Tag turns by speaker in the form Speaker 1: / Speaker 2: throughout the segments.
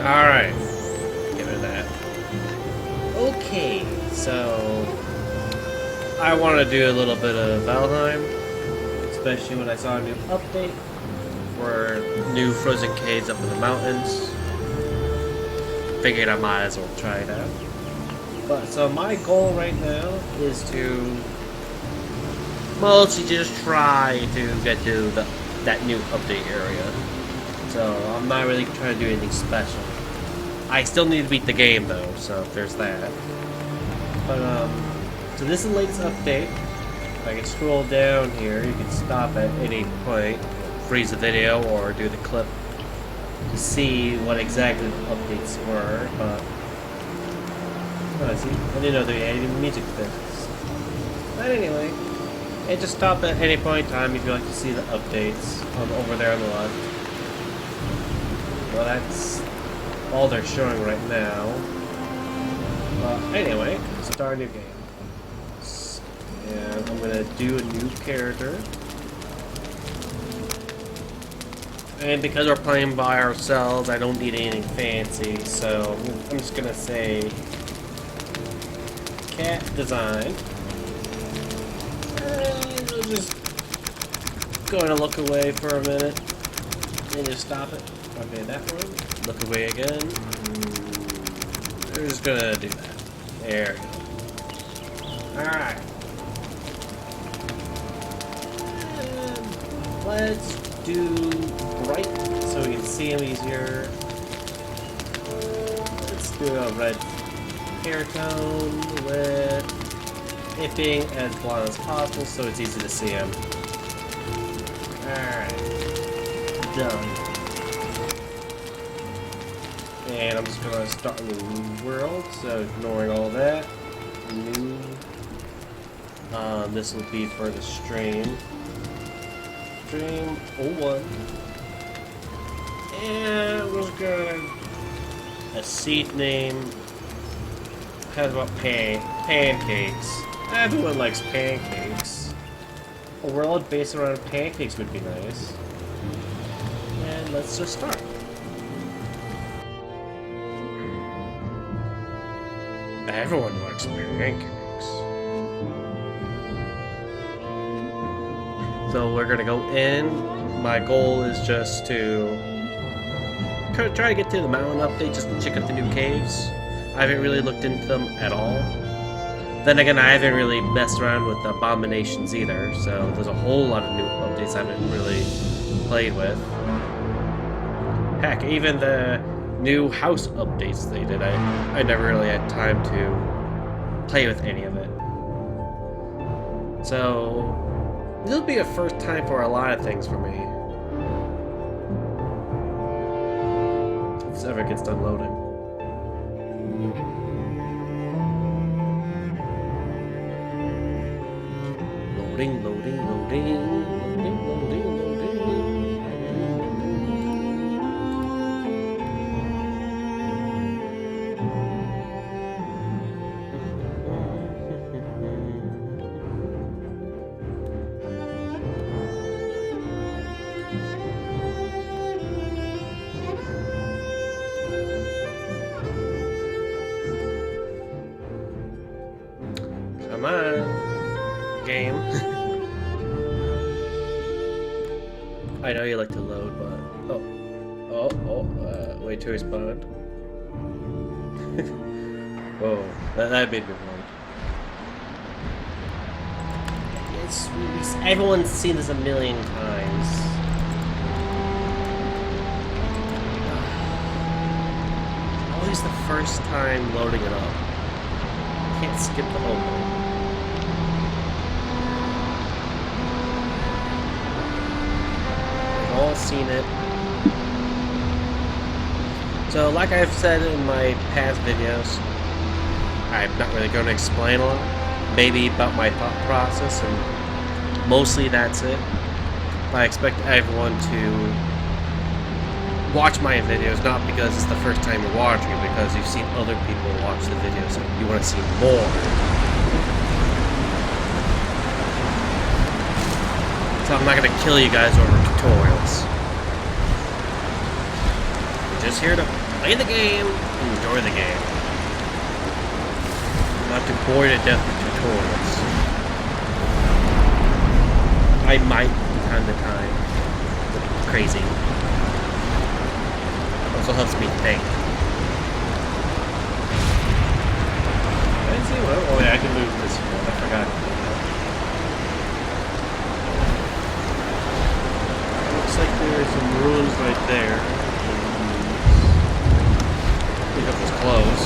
Speaker 1: Alright. Give it that. Okay, so I want to do a little bit of Valheim, especially when I saw a new update for new frozen caves up in the mountains. Figured I might as well try it out. But so my goal right now is to mostly just try to get to that new update area. So I'm not really trying to do anything special. I still need to beat the game though, so there's that. But so this is the latest update. If I can scroll down here, you can stop at any point, freeze the video, or do the clip to see what exactly the updates were. But see, I didn't know they had any music fixes. But anyway, and just stop at any point in time if you like to see the updates over there on the left. Well, that's all they're showing right now. But anyway, start a new game. And I'm gonna do a new character. And because we're playing by ourselves, I don't need anything fancy, so I'm just gonna say cat design. And we'll just going to look away for a minute and just stop it. Okay, that one. Look away again. We're just gonna do that. There we go. Alright. Let's do bright so we can see him easier. Let's do a red hair tone with nipping as blonde as possible so it's easy to see him. Alright. Done. And I'm just gonna start a new world, so ignoring all that. New. This will be for the stream. Stream 01. And we're just gonna a seed name. How about pancakes? Everyone likes pancakes. A world based around pancakes would be nice. And let's just start. Everyone likes pancakes. So we're gonna go in. My goal is just to try to get to the mountain update, just to check out the new caves. I haven't really looked into them at all. Then again, I haven't really messed around with abominations either, so there's a whole lot of new updates I haven't really played with. Heck, even the new house updates they did, I never really had time to play with any of it. So this will be a first time for a lot of things for me. If this ever gets done loading. Loading, loading, loading, loading, loading, loading. Come on, game. I know you like to load, but wait to respond. Whoa, that made me worried. Everyone's seen this a million times. Always the first time loading it up. Can't skip the opening. We've all seen it. So, like I've said in my past videos, I'm not really going to explain a lot. Maybe about my thought process, and mostly that's it. But I expect everyone to watch my videos, not because it's the first time you're watching it, because you've seen other people watch the videos and you want to see more. So I'm not going to kill you guys over tutorials. We're just here to Play the game, enjoy the game. Not to bore to death with tutorials. I might from time to time. Crazy. Also helps me think. I didn't see what. Oh yeah, I can move this one. I forgot. Looks like there's some ruins right there. Pick up this clothes.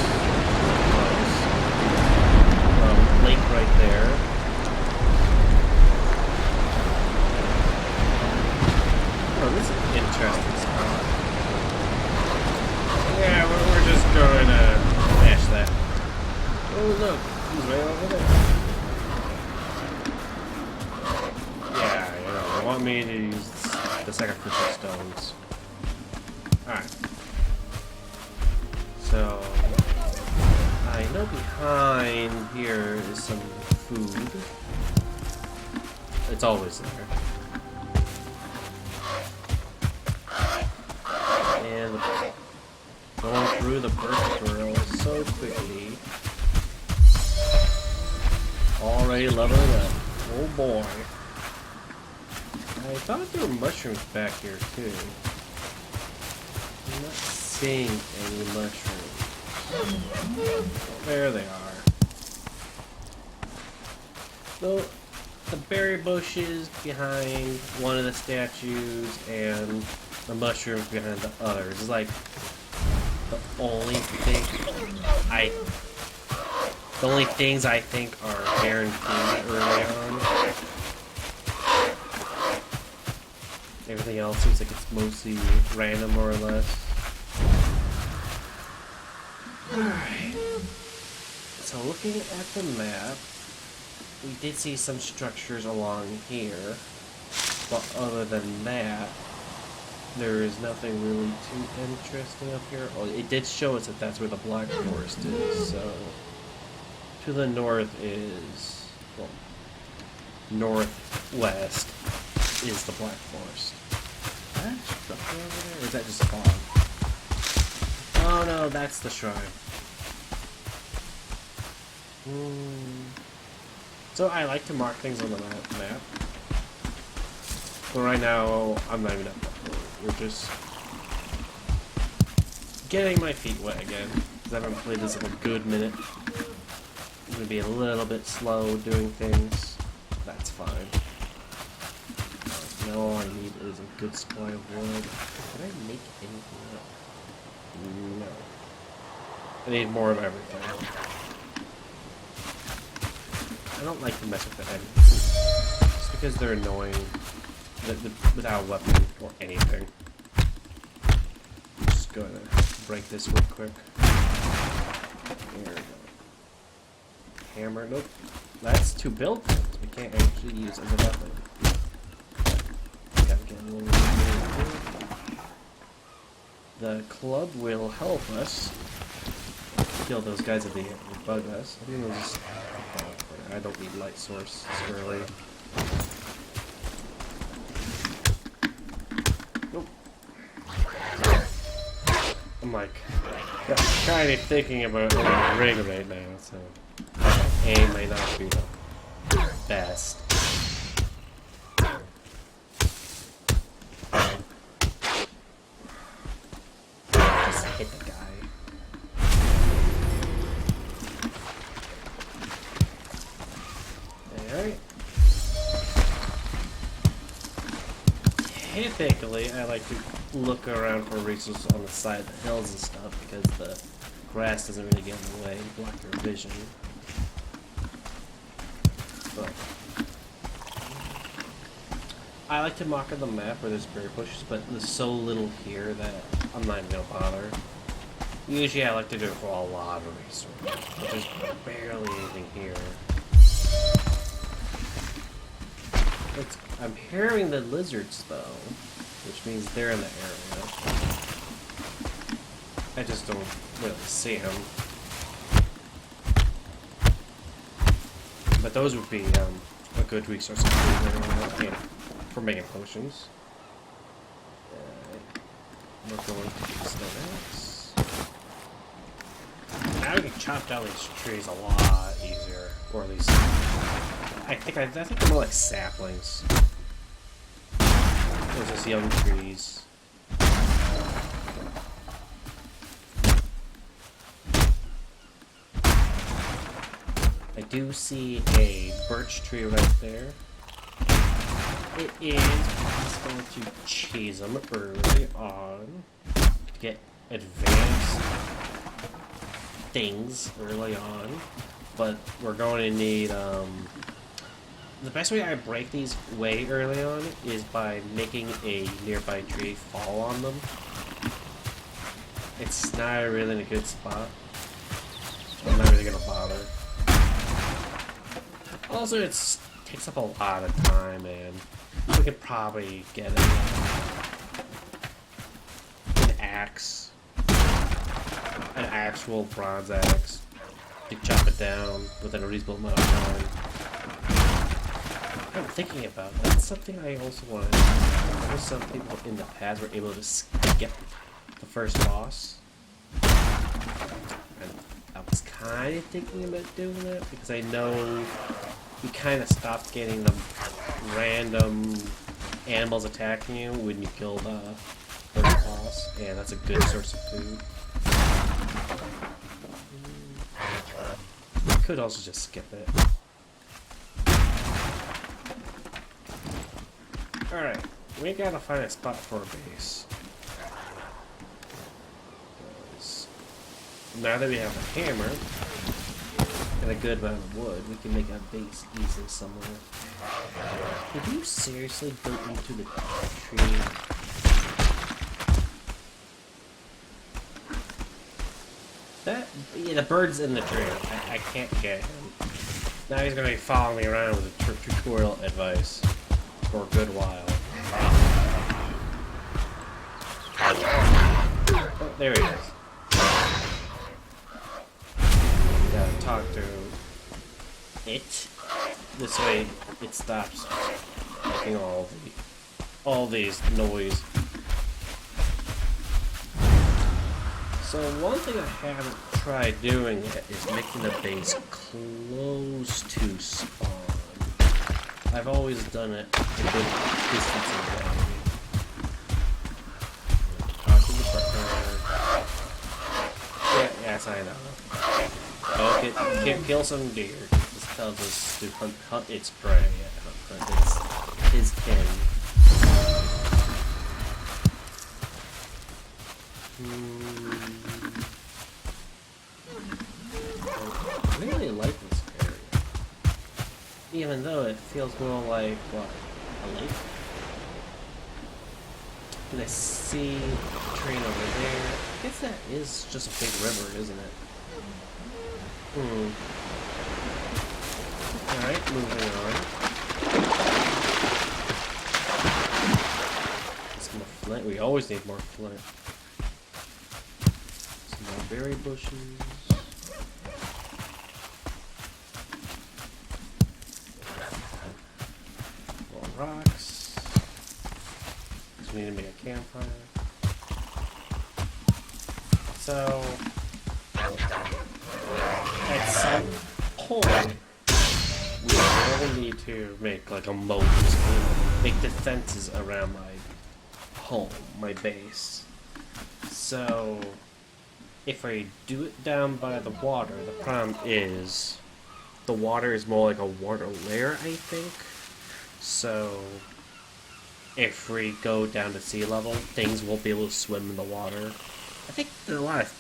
Speaker 1: Lake right there. Oh, this is an interesting spot. Yeah, we're just going to smash that. Oh look, he's right over there. Yeah, you know, they want me to use the sacrificial stones. Alright. So, I know behind here is some food. It's always there. And going through the birth girl so quickly. Already leveling up. Oh boy. I thought there were mushrooms back here too. I'm not seeing any mushrooms. Oh, there they are. So, the berry bushes behind one of the statues and the mushrooms behind the others is like the only things I think are guaranteed early on. Everything else seems like it's mostly random, more or less. Alright. So looking at the map, we did see some structures along here. But other than that, there is nothing really too interesting up here. Oh, it did show us that that's where the Black Forest is, so to the north is, well, northwest is the Black Forest. Is that a structure over there? Or is that just a fog? Oh no, that's the shrine. So I like to mark things on the map. But right now, I'm not even up that far. We're just getting my feet wet again. Because I haven't played this in a good minute. I'm going to be a little bit slow doing things. That's fine. Now all I need is a good supply of wood. Can I make anything up? No. I need more of everything. I don't like to mess with the enemies. Just because they're annoying without a weapon or anything. I'm just gonna break this real quick. There we go. Hammer, nope. That's to build things. We can't actually use as a weapon. Gotta get a little bit. The club will help us kill those guys at the end who bug us. I think we'll just... I don't need light source this early. Nope. I'm like kind of thinking about a ring right now, so aim may not be the best. Just hit the guy. Alright. Typically, I like to look around for resources on the side of the hills and stuff because the grass doesn't really get in the way and block your vision. But I like to mark on the map where there's berry bushes, but there's so little here that I'm not even gonna bother. Usually I like to do it for a lot of resources, but there's barely anything here. I'm hearing the lizards though, which means they're in the area. I just don't really see them. But those would be a good resource for making potions. We're going to use the next. now we can chop down these trees a lot easier, or at least I think they're more like saplings. Those are just young trees. I do see a birch tree right there. It is possible to chase them early on to get advanced things early on, but we're going to need the best way I break these way early on is by making a nearby tree fall on them. It's not really in a good spot. I'm not really gonna bother. Also, it takes up a lot of time, and we could probably get an axe, an actual bronze axe, to chop it down within a reasonable amount of time. I'm thinking about that. That's something I also wanted. There were some people in the past were able to skip the first boss. And I was kind of thinking about doing that because I know you kind of stopped getting the random animals attacking you when you kill the first boss, and that's a good source of food. You could also just skip it. Alright, we gotta find a spot for a base. Now that we have a hammer and a good amount of wood, we can make a base easily somewhere. Did you seriously go into the tree? Yeah, the bird's in the tree. I can't get him. Now he's gonna be following me around with a tutorial advice for a good while. Oh, there he is. Gotta talk to it. This way it stops making all these noise. So one thing I haven't tried doing yet is making the base close to spawn. I've always done it a good distance away. Talk to the partner. Yeah, yes, I know. Okay, kill some deer. This tells us to hunt its prey. Hunt his kin. I really like this area. Even though it feels more like, what, a lake? And I see a train over there. I guess that is just a big river, isn't it? Alright, moving on. Some more flint. We always need more flint. Some more berry bushes. More rocks. So we need to make a campfire. So at some point, we will need to make like a moat, make defenses around my home, my base. So if I do it down by the water, the problem is the water is more like a water layer, I think. So if we go down to sea level, things won't be able to swim in the water. I think there are a lot of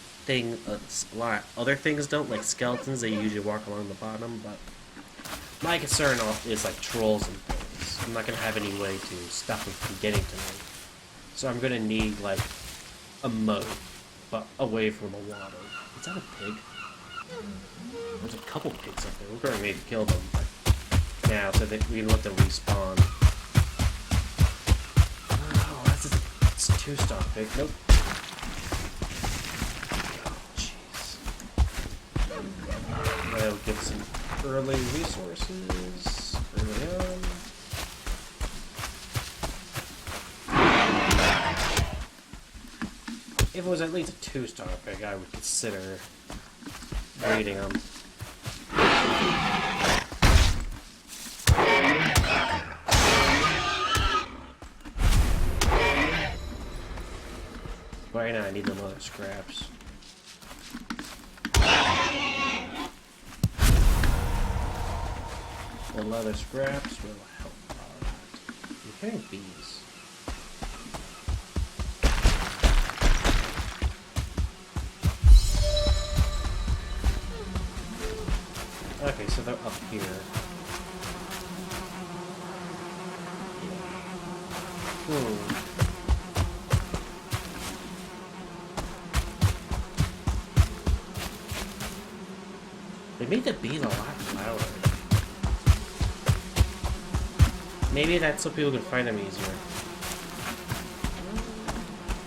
Speaker 1: other things don't, like skeletons. They usually walk along the bottom, but my concern is like trolls and things. I'm not gonna have any way to stop them from getting to me, so I'm gonna need like a moat, but away from the water. Is that a pig? There's a couple pigs up there. We're gonna need to kill them now, so that we can let them respawn. Oh, that's a 2-star pig. Nope. That'll get some early resources early on. If it was at least a 2-star pick, I would consider breeding them. Right now I need them other scraps. The leather scraps will help a lot. I'm hearing bees. Okay, so they're up here. They made the bees a lot louder. Maybe that's so people can find them easier.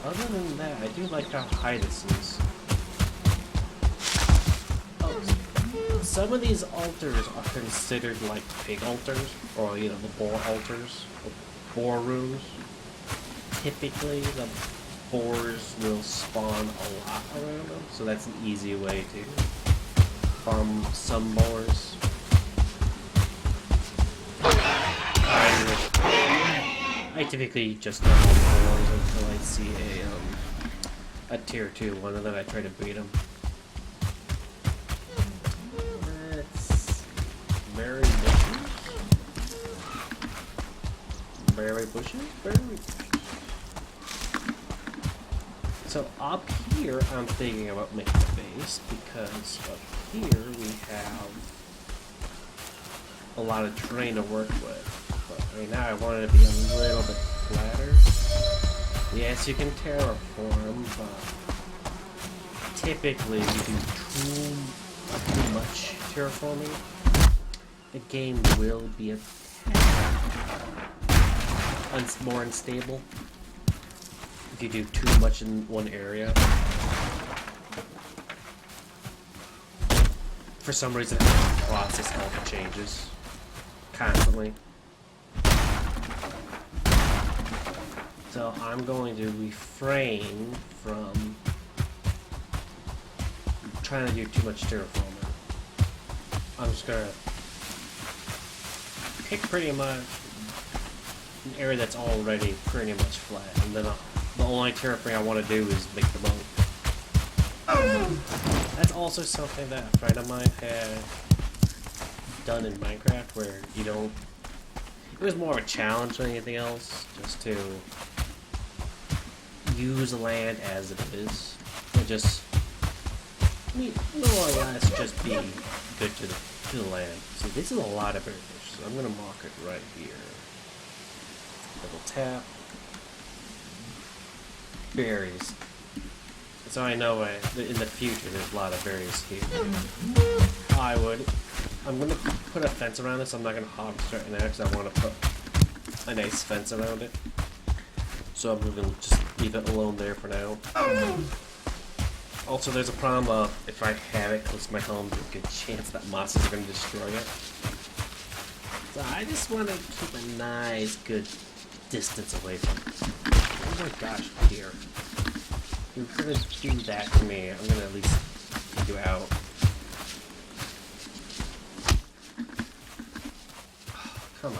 Speaker 1: Other than that, I do like how high this is. Oh, some of these altars are considered like pig altars, or you know, the boar altars, or boar rooms. Typically, the boars will spawn a lot around them, so that's an easy way to farm some boars. I typically just don't farm boars until I see a tier 2 one, and then I try to breed them. It's berry bushes. Berry bushes? Berry bushes. So up here, I'm thinking about making a base, because up here we have a lot of terrain to work with. But right now I want it to be a little bit flatter. Yes, you can terraform, but typically you do too much terraforming. The game will be a tad more unstable if you do too much in one area. For some reason, the process health changes constantly. So I'm going to refrain from trying to do too much terraforming. I'm just gonna pick pretty much an area that's already pretty much flat, and then the only terraforming I want to do is make the moat. That's also something that a friend of mine had done in Minecraft, where you don't... It was more of a challenge than anything else, just to use the land as it is, and just... I mean, more or less just be good to the land. See, this is a lot of berries, so I'm going to mark it right here. Double tap. Berries. So I know in the future there's a lot of berries here. I'm going to put a fence around this. I'm not going to harvest right now because I want to put a nice fence around it. So I'm going to just leave it alone there for now. Also, there's a problem of if I have it close to my home, there's a good chance that mosses are going to destroy it. So I just want to keep a nice, good distance away from it. Oh my gosh, here. If you're going to do that to me, I'm going to at least take you out. Oh, come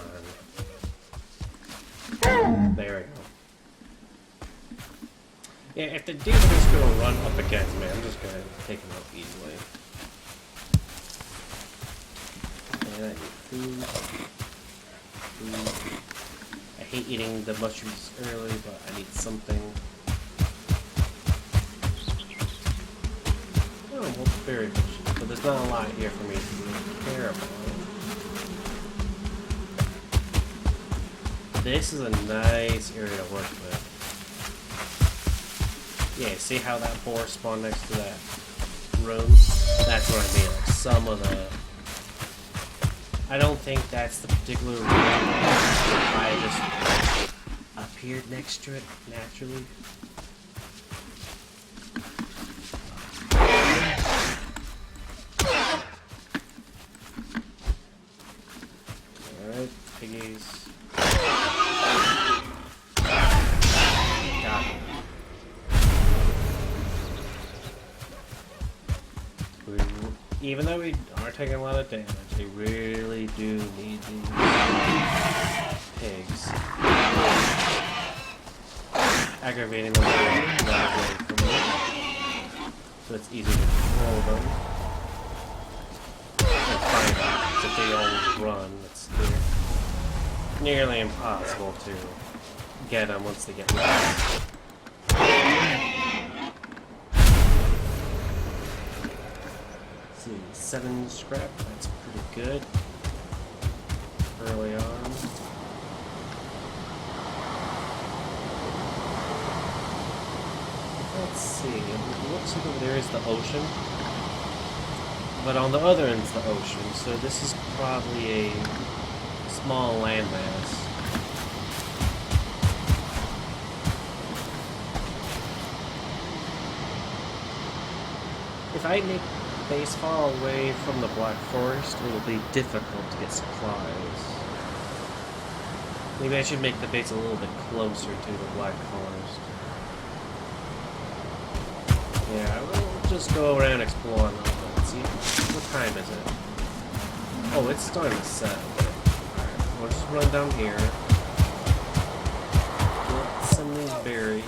Speaker 1: on. There we go. Yeah, if the dude is going to run up against me, I'm just going to take him out easily. And I need food. I hate eating the mushrooms early, but I need something. Oh, well, berry bushes. But there's not a lot here for me to care about. This is a nice area to work with. Yeah, see how that boar spawned next to that room? That's what I mean. Like some of the... I don't think that's the particular room. I just appeared next to it naturally. Alright, piggies. Got it. even though we are taking a lot of damage, they really do need these pigs. Aggravating them away from me, so it's easy to control them and find out if they all run. It's nearly impossible to get them once they get lost. Let's see, 7 scrap, that's pretty good early on. Let's see, it looks like over there is the ocean, but on the other end's the ocean, so this is probably a small landmass. If I make the base far away from the Black Forest, it will be difficult to get supplies. Maybe I should make the base a little bit closer to the Black Forest. Yeah, we'll just go around exploring a little bit. See, what time is it? Oh, it's starting to set. Alright, we'll just run down here. Get some of these berries.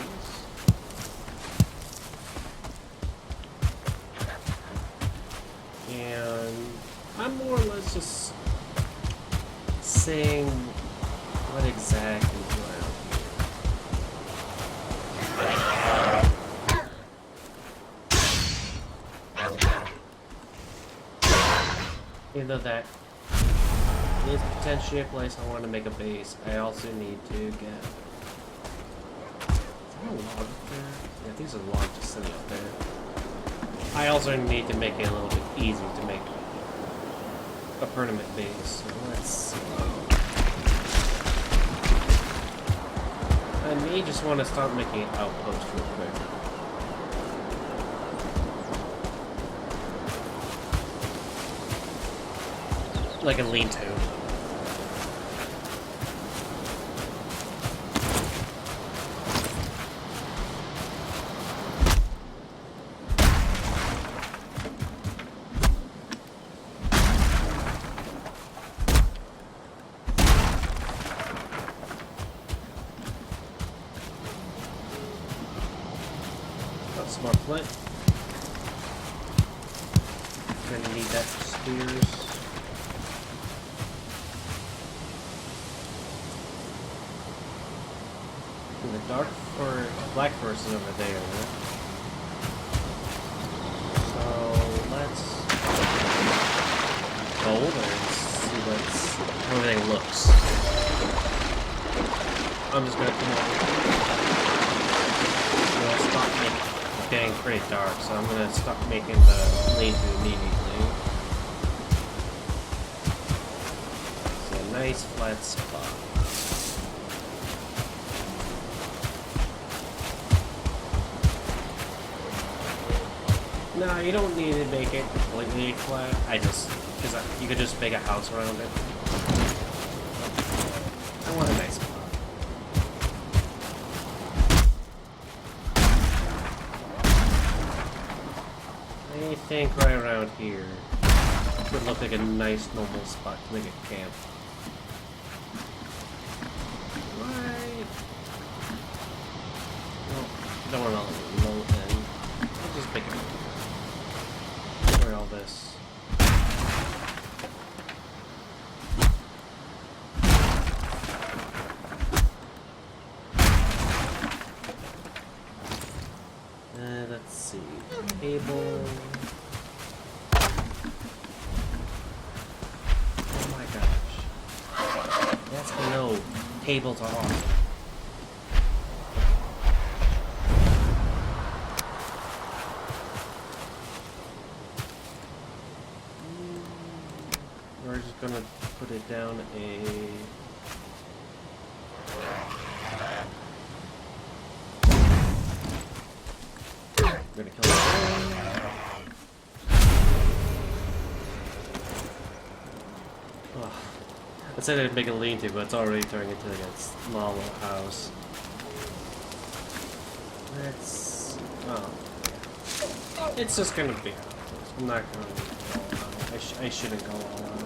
Speaker 1: And I'm more or less just saying what exactly is around here. Even though that is potentially a place I want to make a base, I also need to get... Is there a log up there? Yeah, these are logs just sitting up there. I also need to make it a little bit easier to make a permanent base. So let's see. I may just want to start making an outpost real quick. Like a lean-to. Smart flint. Gonna need that for spears. And the Black Forest is over there. So let's go over and see how everything looks. I'm just gonna come over. Stop making. Getting pretty dark, so I'm gonna stop making the lean-to immediately. It's a nice flat spot. No, you don't need to make it completely flat. Because you could just make a house around it. I want a nice spot. I think right around here would look like a nice normal spot to make a camp. Right. No, don't want to low end. I'll just make it. Where all this. Let's see. Table. Oh my gosh. That's no. Tables are awesome. We're just gonna put it down a... We're gonna kill it. Oh. I said I'd make a lean-to, but it's already turning into like a small little house. It's... oh. It's just gonna be a house. I'm not gonna... I shouldn't go all out.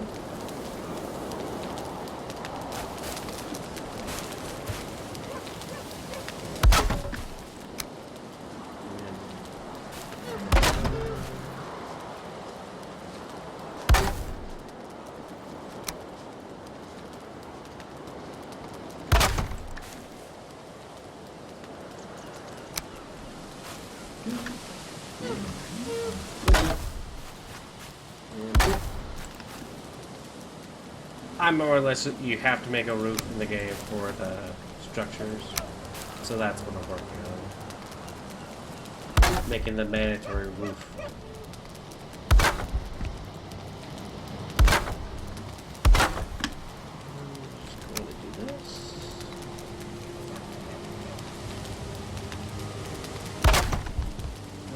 Speaker 1: I'm more or less, you have to make a roof in the game for the structures. So that's what I'm working on. Making the mandatory roof. Just going to do this.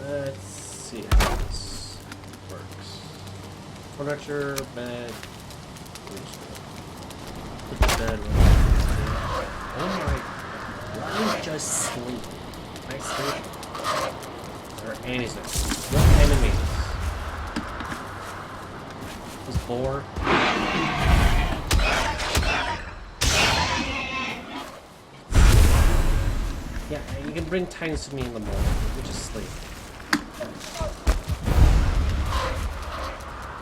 Speaker 1: Let's see how this works. Furniture, bed. Put the bed right. Oh my! Let me just sleep. Can I sleep? There are enemies there. What enemies? This boar. Yeah, you can bring titans to me in the morning. You just sleep.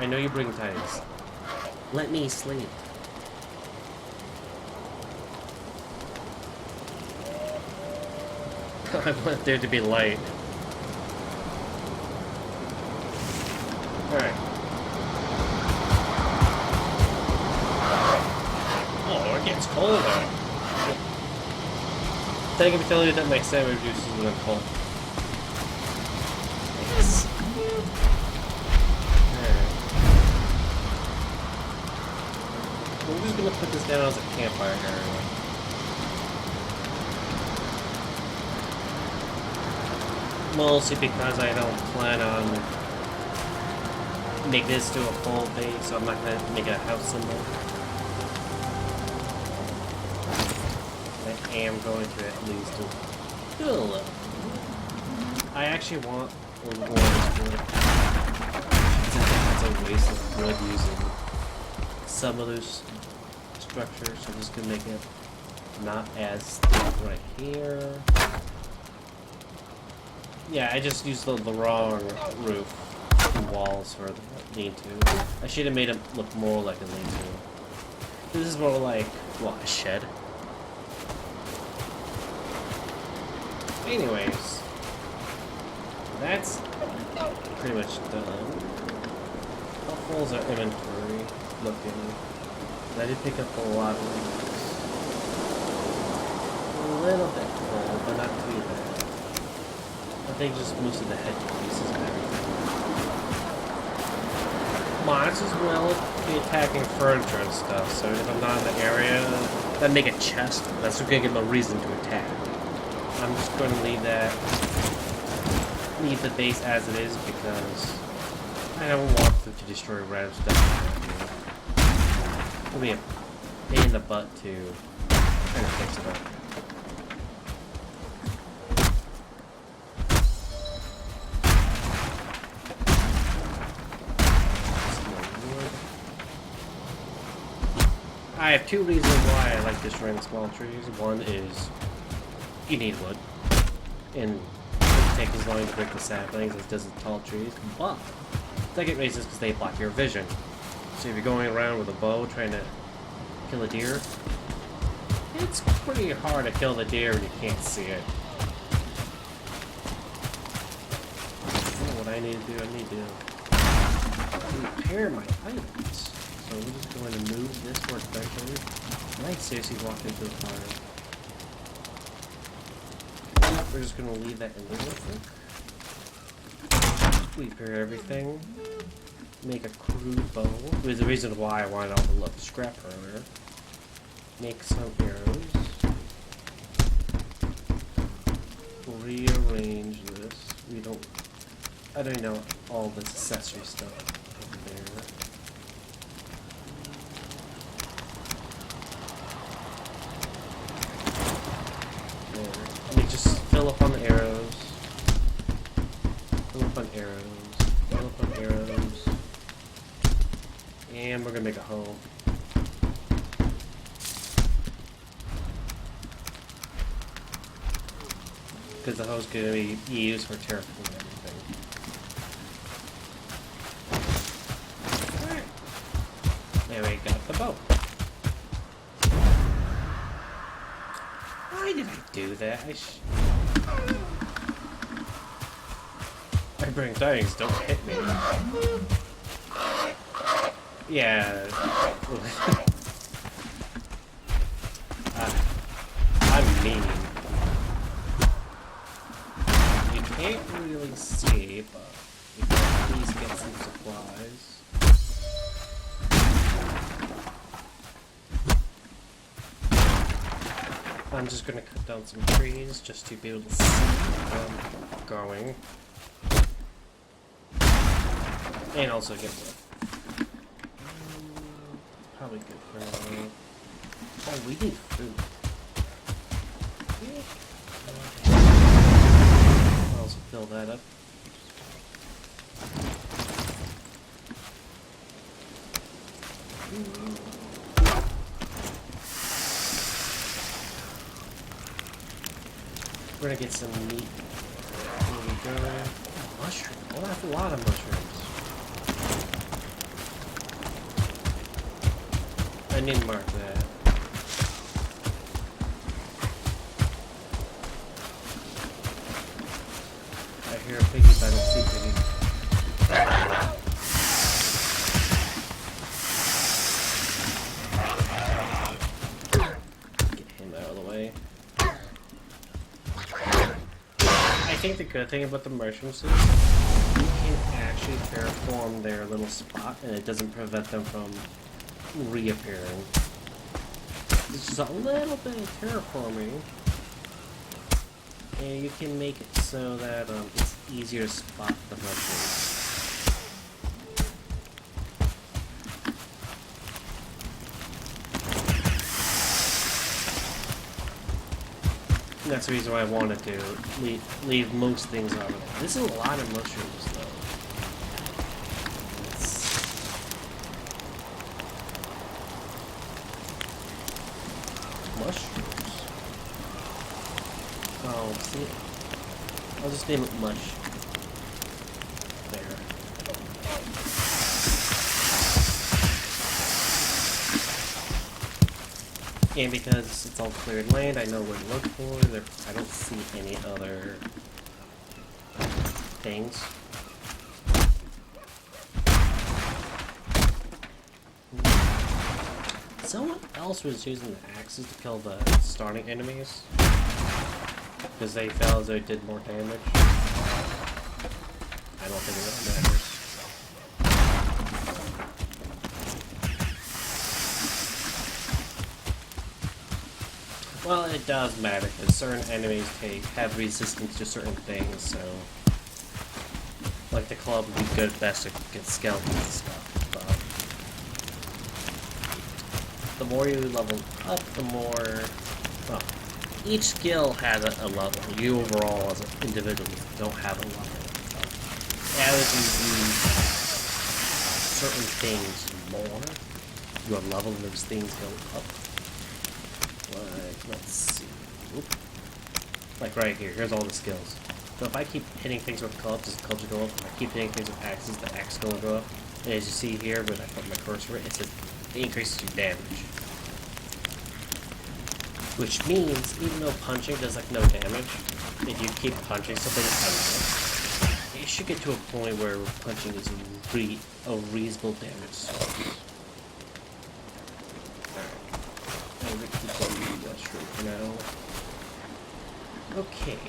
Speaker 1: I know you bring titans. Let me sleep. I want there to be light. Alright. Oh, it gets colder. Thank you for telling me that my stamina reduces when I'm cold. Yes. Alright. We're just gonna put this down as a campfire area. Mostly because I don't plan on making this to a full base, so I'm not going to make a house symbol. I am going to at least do a little. I actually want a little more wood. It's a waste of wood using some of those structures, so I'm just going to make it not as thick right here. Yeah, I just used the wrong roof and walls for the lean-to. I should have made it look more like a lean-to. This is more like, what, a shed? Anyways, that's pretty much done. How full is our inventory looking? I did pick up a lot of things. A little bit full, but not too bad. I think just most of the head pieces and everything. Monsters will be attacking furniture and stuff, so if I'm not in the area, then make a chest. That's going to give them a reason to attack. I'm just going to leave the base as it is because I don't want them to destroy random stuff. It'll be a pain in the butt to kind of fix it up. I have two reasons why I like destroying small trees. One is you need wood, and it takes as long to break the saplings as it does the tall trees. But second reason is because they block your vision. So if you're going around with a bow trying to kill a deer, it's pretty hard to kill the deer when you can't see it. What I need to do, I need to repair my items. So we're just going to move this workbench. I seriously walked into the fire. We're just going to leave that in there real quick. Repair everything. Make a crude bow. There's the reason why I wanted all the scrap earlier. Make some arrows. Rearrange this. I don't know all this accessory stuff over there. Let me just fill up on the arrows. Fill up on arrows. Fill up on arrows. make a hoe. Because the hoe's going to be used for terraforming everything. Alright. There we got the boat. Why did I do that? I bring things, don't hit me. Yeah. I'm mean. You can't really see, but you can at least get some supplies. I'm just gonna cut down some trees just to be able to see where I'm going. And also get wood. Probably good for now. Oh, we need food. I'll also fill that up. We're gonna get some meat. There we go. Oh, mushroom. Oh, that's a lot of mushrooms. I need to mark that. I hear a piggy, but I don't see piggy. Get him out of the way. I think the good thing about the mushrooms is you can actually terraform their little spot and it doesn't prevent them from reappearing. It's just a little bit of terraforming, and you can make it so that it's easier to spot the mushrooms. And that's the reason why I wanted to leave most things out of it. This is a lot of mushrooms, though. Mushrooms. Oh, see, I'll just name it mush. There. And because it's all cleared land, I know where to look for. I don't see any other things. Someone else was using the axes to kill the starting enemies because they felt as though it did more damage. I don't think it really matters. Well, it does matter because certain enemies have resistance to certain things, so like the club would be good best against skeletons and stuff. The more you level up, the more, well, each skill has a level. You overall, as an individual, don't have a level. As you use certain things more, your level of those things go up. Like, let's see. Oop. Like right here, here's all the skills. So if I keep hitting things with clubs, the clubs will go up. If I keep hitting things with axes, the axe will go up. And as you see here, when I put my cursor, it says it increases your damage. Which means, even though punching does like no damage, if you keep punching something, it should get to a point where punching is a reasonable damage source. Alright. I'm gonna keep on the mushroom for now. Okay.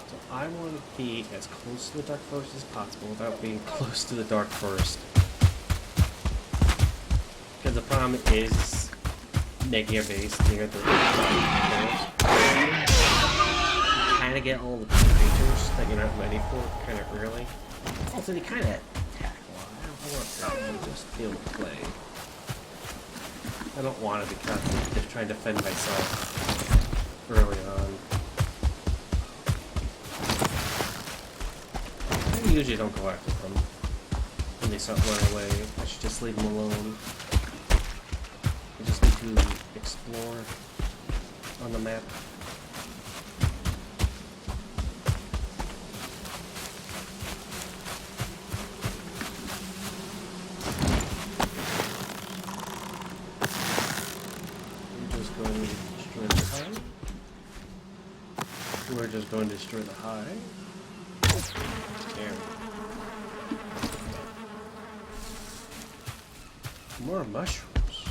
Speaker 1: So I want to be as close to the Dark Forest as possible without being close to the Dark Forest. Because the problem is making your base near the Dark Forest. You kind of get all the creatures that you're not ready for kind of early. Also, they kind of attack a lot. I want to just be able to play. I don't want to be constantly trying to defend myself early on. I usually don't go after them in the immediately start running away. I should just leave them alone. I just need to explore on the map. We're just going to destroy the hive. There. More mushrooms.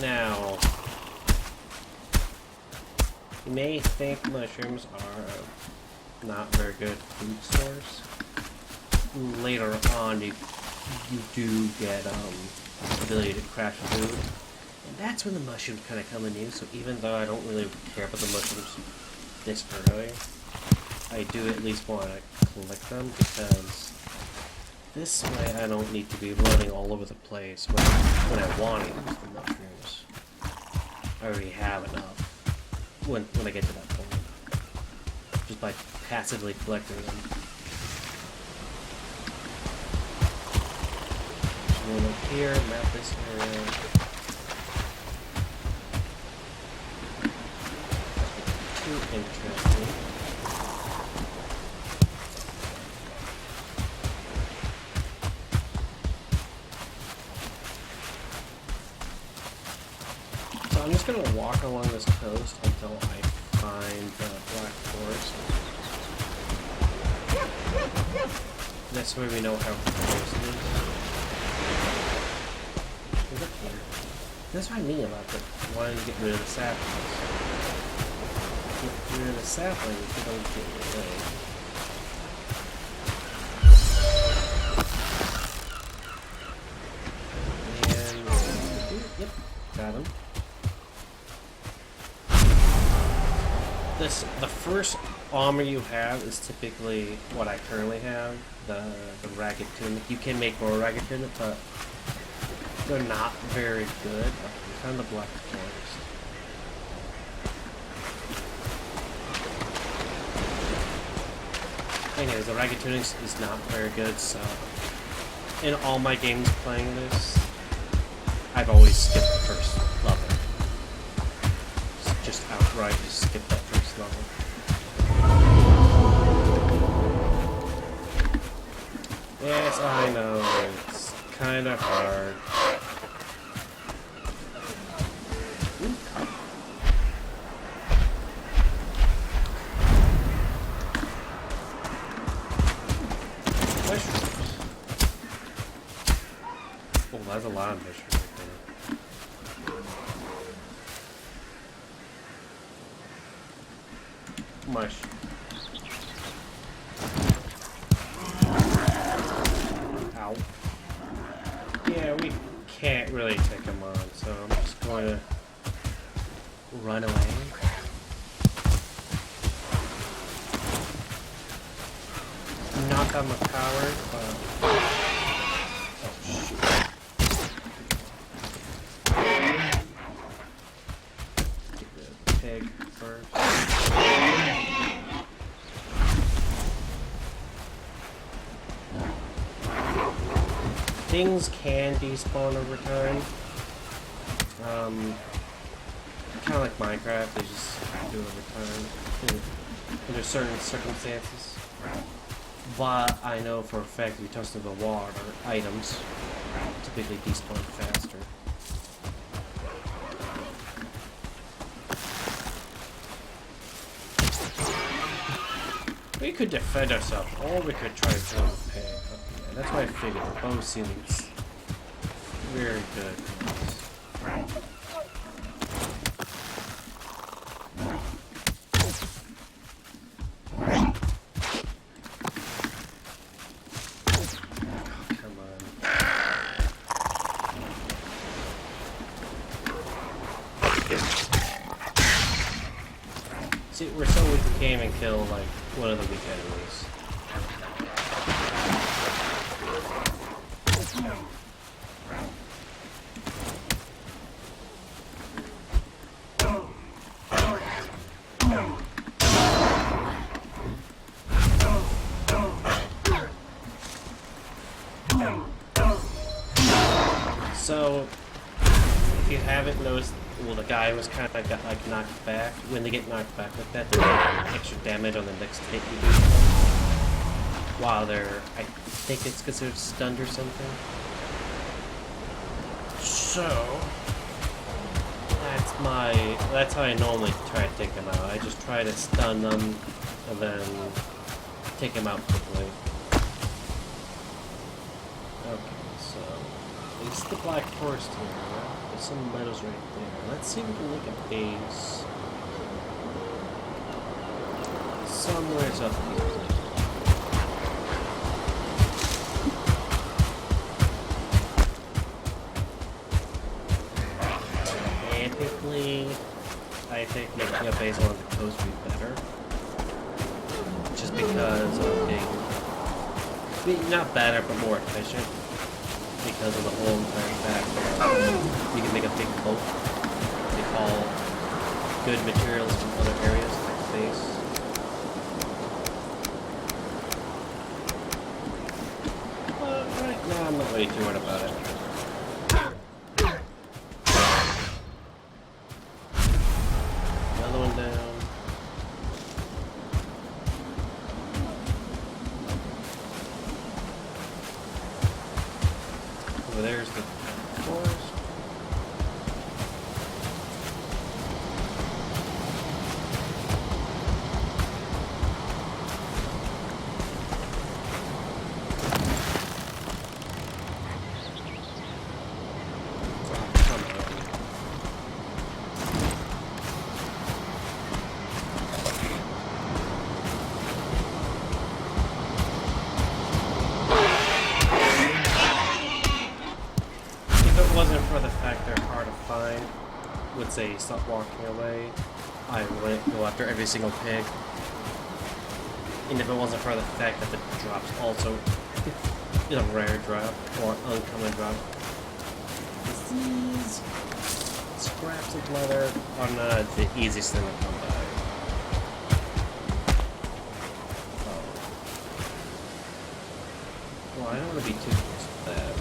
Speaker 1: Now, you may think mushrooms are not very good food source. Later on, you do get ability to craft food, and that's when the mushrooms kind of come in use. So even though I don't really care about the mushrooms this early, I do at least want to collect them, because this way I don't need to be running all over the place when I want to use the mushrooms. I already have enough when I get to that point, just by passively collecting them. So we'll look here, map this area. Too interesting. So I'm just going to walk along this coast until I find the Black Forest. This way we know how close it is. Is it here? That's what I mean about it. Wanting to get rid of the saplings. Get rid of the saplings, you don't get away. And yep, got him. The first armor you have is typically what I currently have, the ragged tunic. You can make more ragged tunic, but they're not very good. We found the Black Forest. Anyways, the ragged tunic is not very good, so in all my games playing this, I've always skipped the first level. Just outright skip that first level. Yes, I know, it's kind of hard. Mushrooms. Oh, that's a lot of mushrooms right there. Mush. Ow. Yeah, we can't really take him on, so I'm just going to run away. Not I'm a coward, but... Oh, shoot. Get rid of the pig first. Things can despawn over time. Kind of like Minecraft, they just do it over time under certain circumstances. But I know for a fact if you touch the water, items typically despawn faster. We could defend ourselves, or we could try to kill the pig. Yeah, that's why I figured the bow seems very good for us. See, we're so weak we can't even kill, like, one of the weak enemies. you haven't noticed, well, the guy was kind of got like knocked back. When they get knocked back like that, they get extra damage on the next hit you do. While they're, I think it's considered stunned or something. So that's how I normally try to take them out. I just try to stun them and then take them out quickly. Okay, so it's the black forest here. There's some meadows right there. Let's see if we can make a base somewhere up here. Typically, I think making a base along the coast would be better. Just because of being, not better, but more efficient. Because of the whole entire fact that you can make a big boat. They call good materials from other areas like the base. But right now, I'm not really too worried about it. There's the forest. For the fact they're hard to find, would say stop walking away. I wouldn't go after every single pig. And if it wasn't for the fact that the drops also a rare drop or uncommon drop, these scraps of leather are not the easiest thing to come by. Oh. Well, I don't want to be too close with that.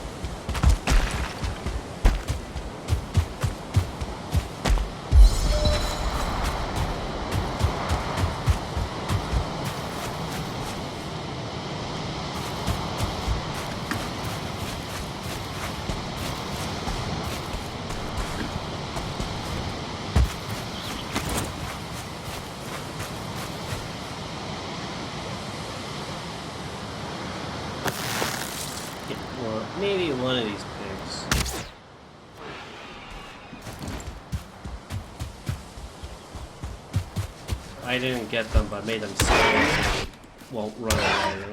Speaker 1: Or maybe one of these pigs. I didn't get them, but I made them scared so they won't run away.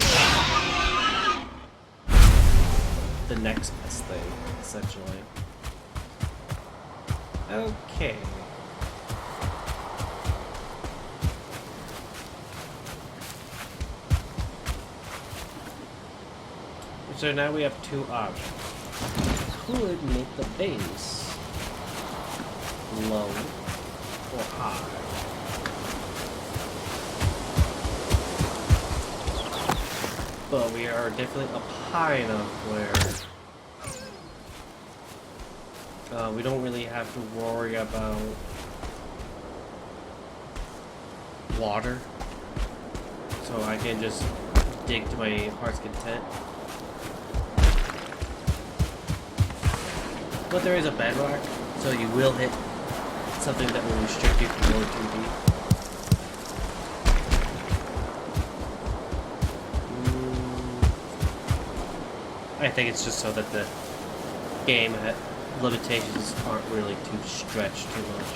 Speaker 1: The next best thing, essentially. Okay. So now we have two options. Could make the base low or high. But we are definitely up high enough where we don't really have to worry about water. So I can just dig to my heart's content. But there is a bedrock, so you will hit something that will restrict you from going too deep. I think it's just so that the game limitations aren't really too stretched too much.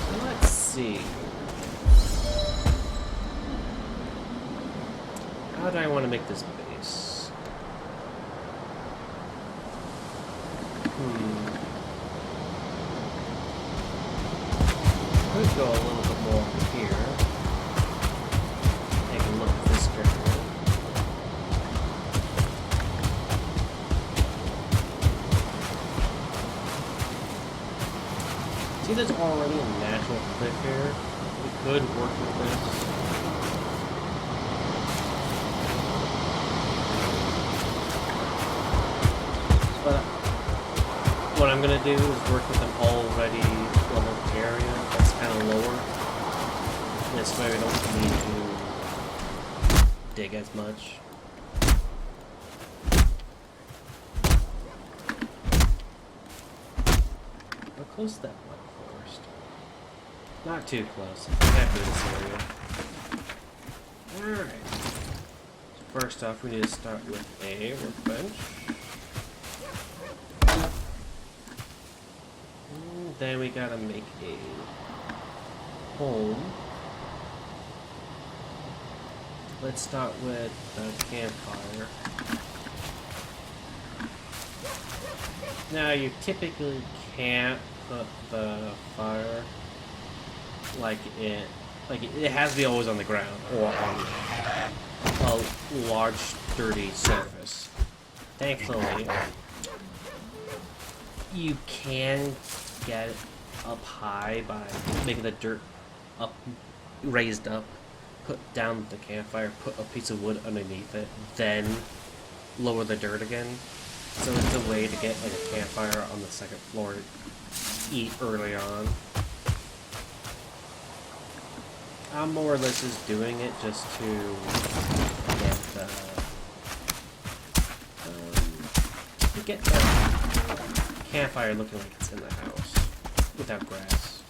Speaker 1: So let's see. How do I want to make this base? Could go a little bit more over here. Take a look at this area. See, there's already a natural cliff here. We could work with this. But what I'm gonna do is work with an already leveled area that's kind of lower. This way we don't need to dig as much. How close to that black forest? Not too close. I'm happy with this area. Alright. So first off, we need to start with a workbench. And then we gotta make a home. Let's start with the campfire. Now, you typically can't put the fire it has to be always on the ground or on a large, sturdy surface. Thankfully, you can get it up high by making the dirt raised up, put down the campfire, put a piece of wood underneath it, then lower the dirt again. So it's a way to get like a campfire on the second floor early on. I'm more or less just doing it just to get the campfire looking like it's in the house without grass.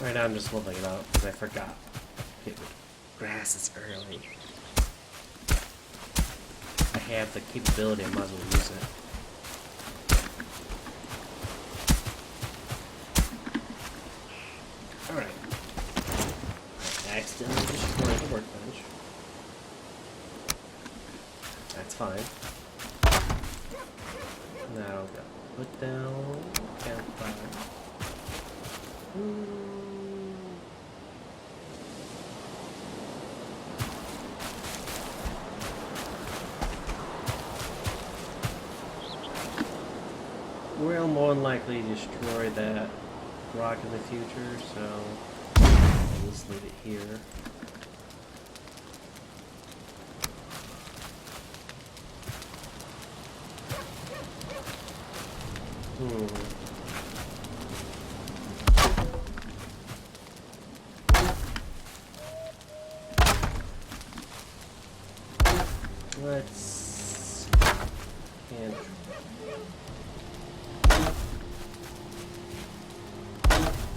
Speaker 1: Right now I'm just leveling it out because I forgot. Grass is early. I have the capability, I might as well use it. Alright. I accidentally destroyed the workbench. That's fine. Now we gotta put down campfire. We'll more than likely destroy that rock in the future, so I'll just leave it here. Let's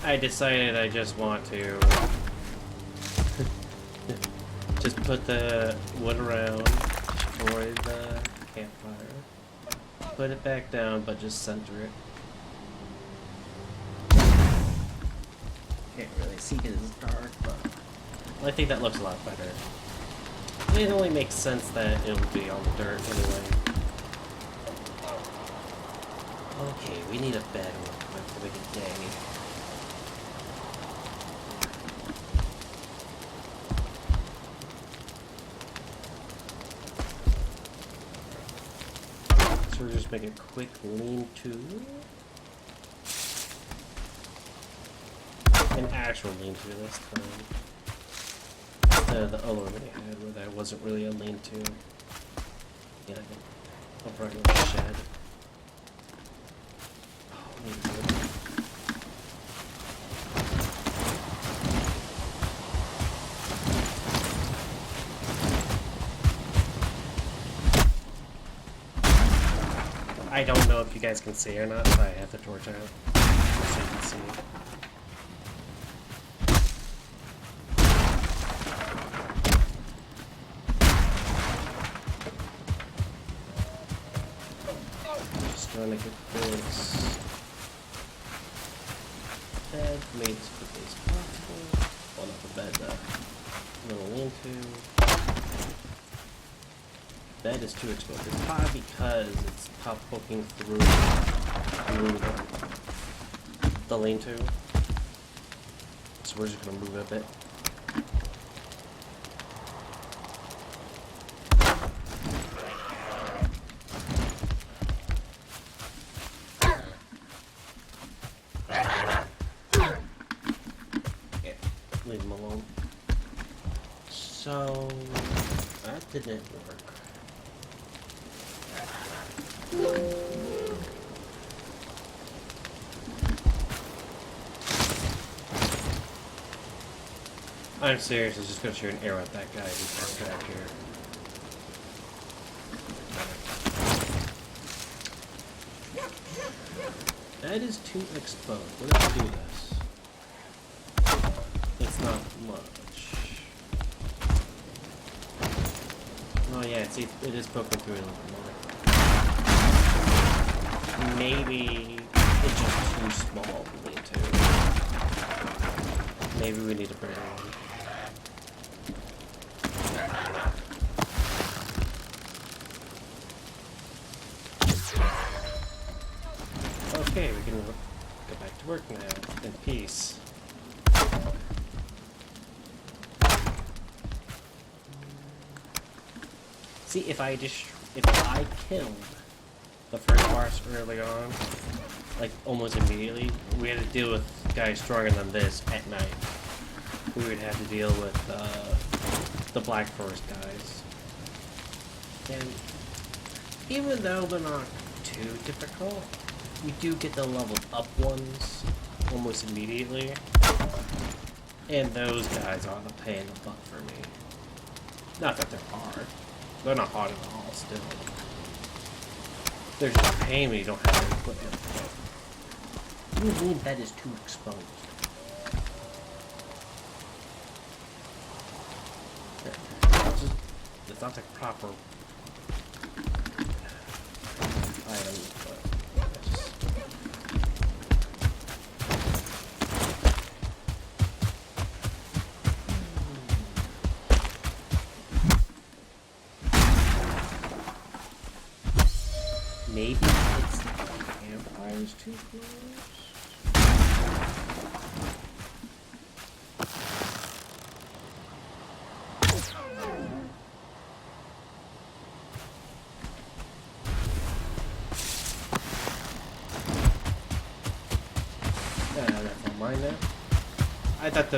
Speaker 1: I decided I just want to just put the wood around, destroy the campfire, put it back down, but just center it. Can't really see because it's dark, but I think that looks a lot better. It only makes sense that it would be on the dirt anyway. Okay, we need a bed real quick to make a day. So we'll just make a quick lean-to. An actual lean-to this time. Instead of the other one I had where that wasn't really a lean-to. Yeah, a regular shed. I don't know if you guys can see or not, but I have the torch out so you can see. Just trying to get this bed made as quickly as possible. Well, not the bed, the little lean-to. Bed is too exposed. Probably because it's top poking through the lean-to. So we're just gonna move it a bit. Yeah, leave them alone. So that didn't work. I'm serious, I'm just gonna shoot an arrow at that guy who's parked back here. That is too exposed. What if I do this? It's not much. Oh yeah, see, it is poking through a little bit more. Maybe it's just too small for me too. Maybe we need a bigger one. Okay, we can go back to work now in peace. See, if I killed the first boss early on, like almost immediately, we had to deal with guys stronger than this at night. We would have to deal with the Black Forest guys. And even though they're not too difficult, we do get the leveled up ones almost immediately. And those guys are the pain in the butt for me. Not that they're hard. They're not hard at all, still. They're just a pain when you don't have any equipment. What do you mean that is too exposed? It's not the proper item, but maybe it's the campfire's too close? That's mine now. I thought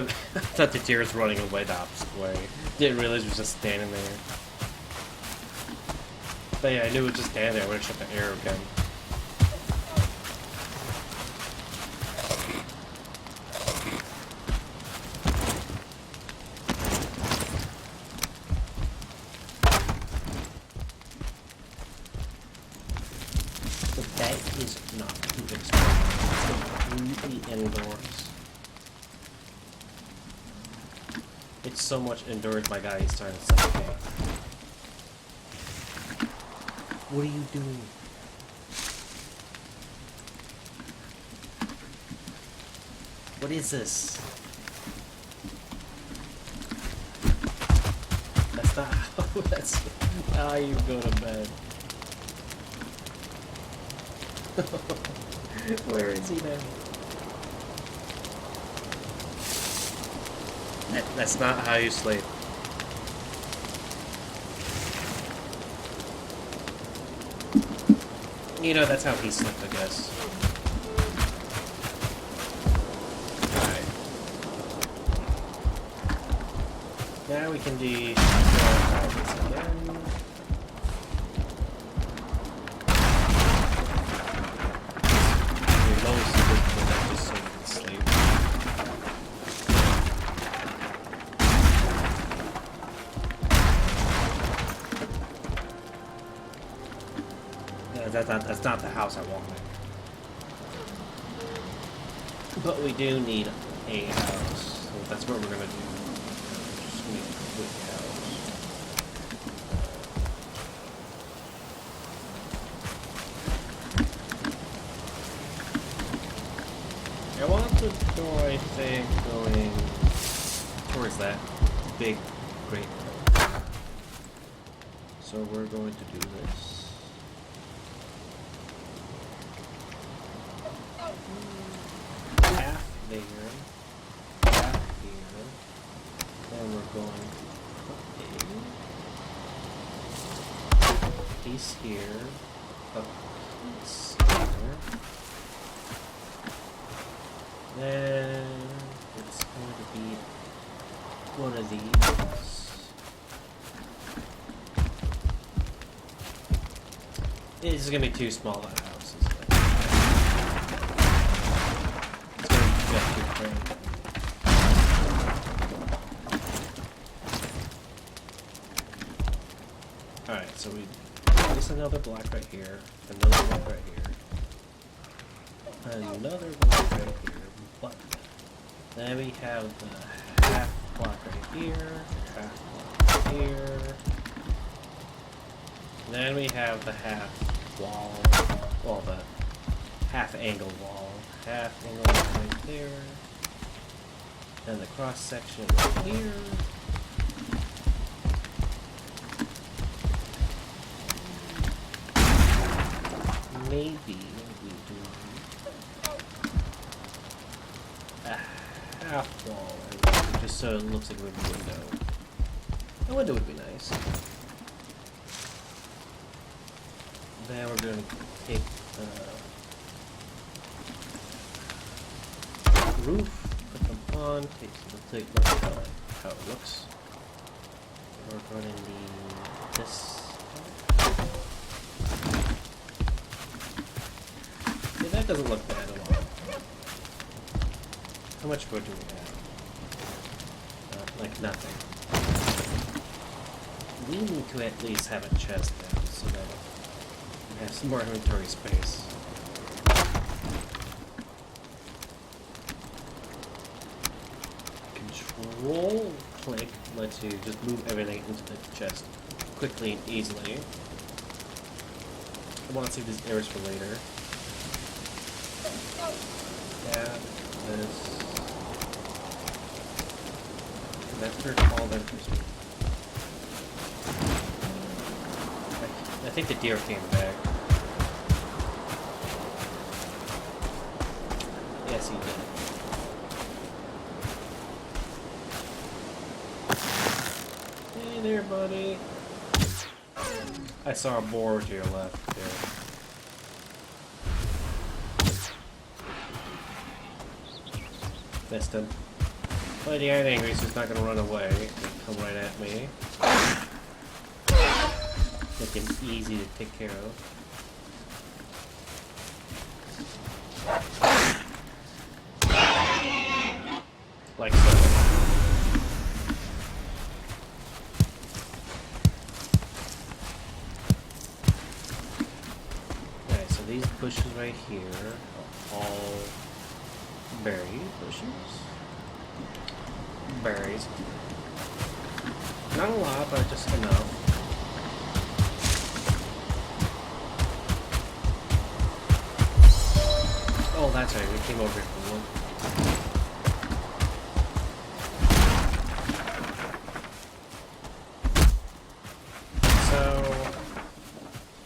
Speaker 1: the deer was running away the opposite way. Didn't realize it was just standing there. But yeah, I knew it was just standing there. I would have shot the arrow again. But that is not too expensive. It's completely indoors. It's so much indoors, my guy is starting to suffocate. What are you doing? What is this? That's not how you go to bed. Where is he now? That's not how you sleep. You know, that's how he slept, I guess. Alright. Now we can do this again. Your lowest is just so you can sleep. That's not the house I wanted. But we do need a house. So that's what we're gonna do. Just need a quick house. I want the door, I think, going towards that big great hole. So we're going to do this. There, back here, then we're going to put a piece here, a piece here, then it's going to be one of these. This is going to be too small of a house. Alright, so we place another block right here, another block right here, another block right here, but then we have the half block right here, half block right here, then we have the half wall, well, the half angle wall, half angle wall right there, and the cross section right here. Maybe we do a half wall, just so it looks like a window. A window would be nice. Then we're going to take the roof, put them on, look how it looks. We're going to need this. Yeah, that doesn't look bad at all. How much wood do we have? Like nothing. We need to at least have a chest now, so that we have some more inventory space. Control click lets you just move everything into the chest quickly and easily. I want to save these errors for later. That, this. That for all that for me. I think the deer came back. Yes, he did. Hey there, buddy. I saw a boar to your left there. Missed him. But the iron angry, so he's not gonna run away and come right at me. Make him easy to take care of. Like so. Alright, so these bushes right here are all berry bushes. Berries. Not a lot, but just enough. Oh, that's right, we came over here for one. So,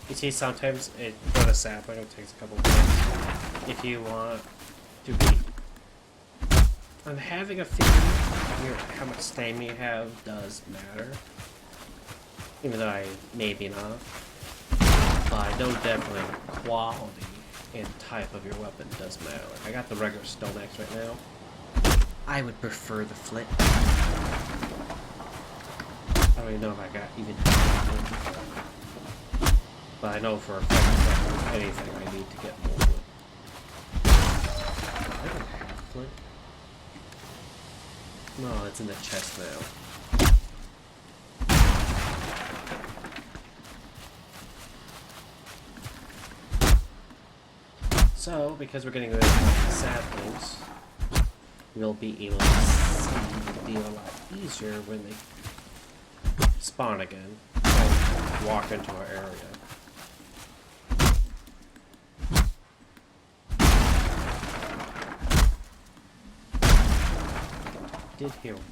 Speaker 1: you see sometimes it for the sapling it takes a couple of minutes. If you want to be, I'm having a feeling how much stamina you have does matter, even though I maybe not. But I know definitely quality and type of your weapon does matter. Like, I got the regular stone axe right now. I would prefer the flint. I don't even know if I got even. But I know for a fact that anything I need to get more wood. I don't have flint. No, it's in the chest now. So, because we're getting rid of the saplings, we'll be able to see the deal a lot easier when they spawn again and walk into our area. Did hear one.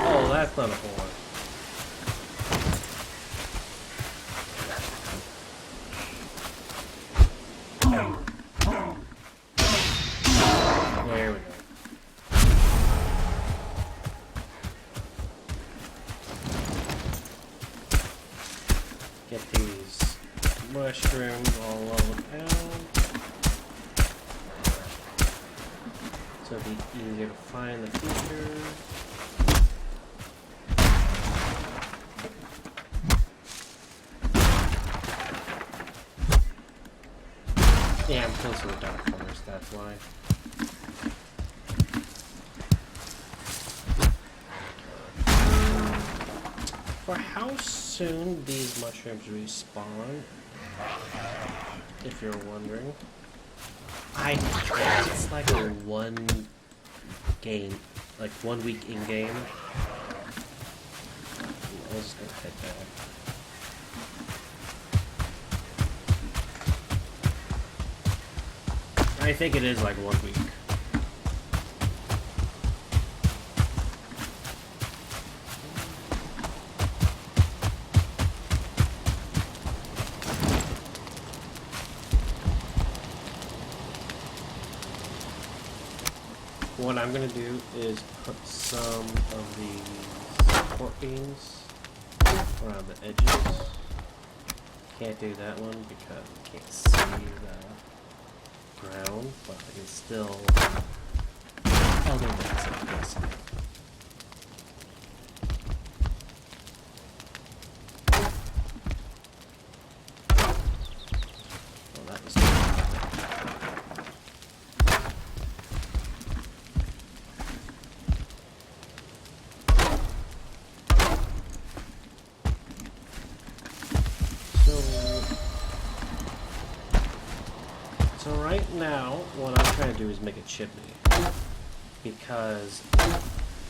Speaker 1: Oh, that's not a horn. There we go. Get these mush restrooms all over town. So it'll be easier to find the future. Yeah, I'm close to the dark forest, that's why. For how soon these mushrooms respawn, if you're wondering. It's like a 1 game, like 1 week in game. I was just gonna head back. I think it is like 1 week. What I'm gonna do is put some of these support beams around the edges. Can't do that one because you can't see the ground, but I can still. I'll do this, I guess. Well, that was. So right now, what I'm trying to do is make a chimney, because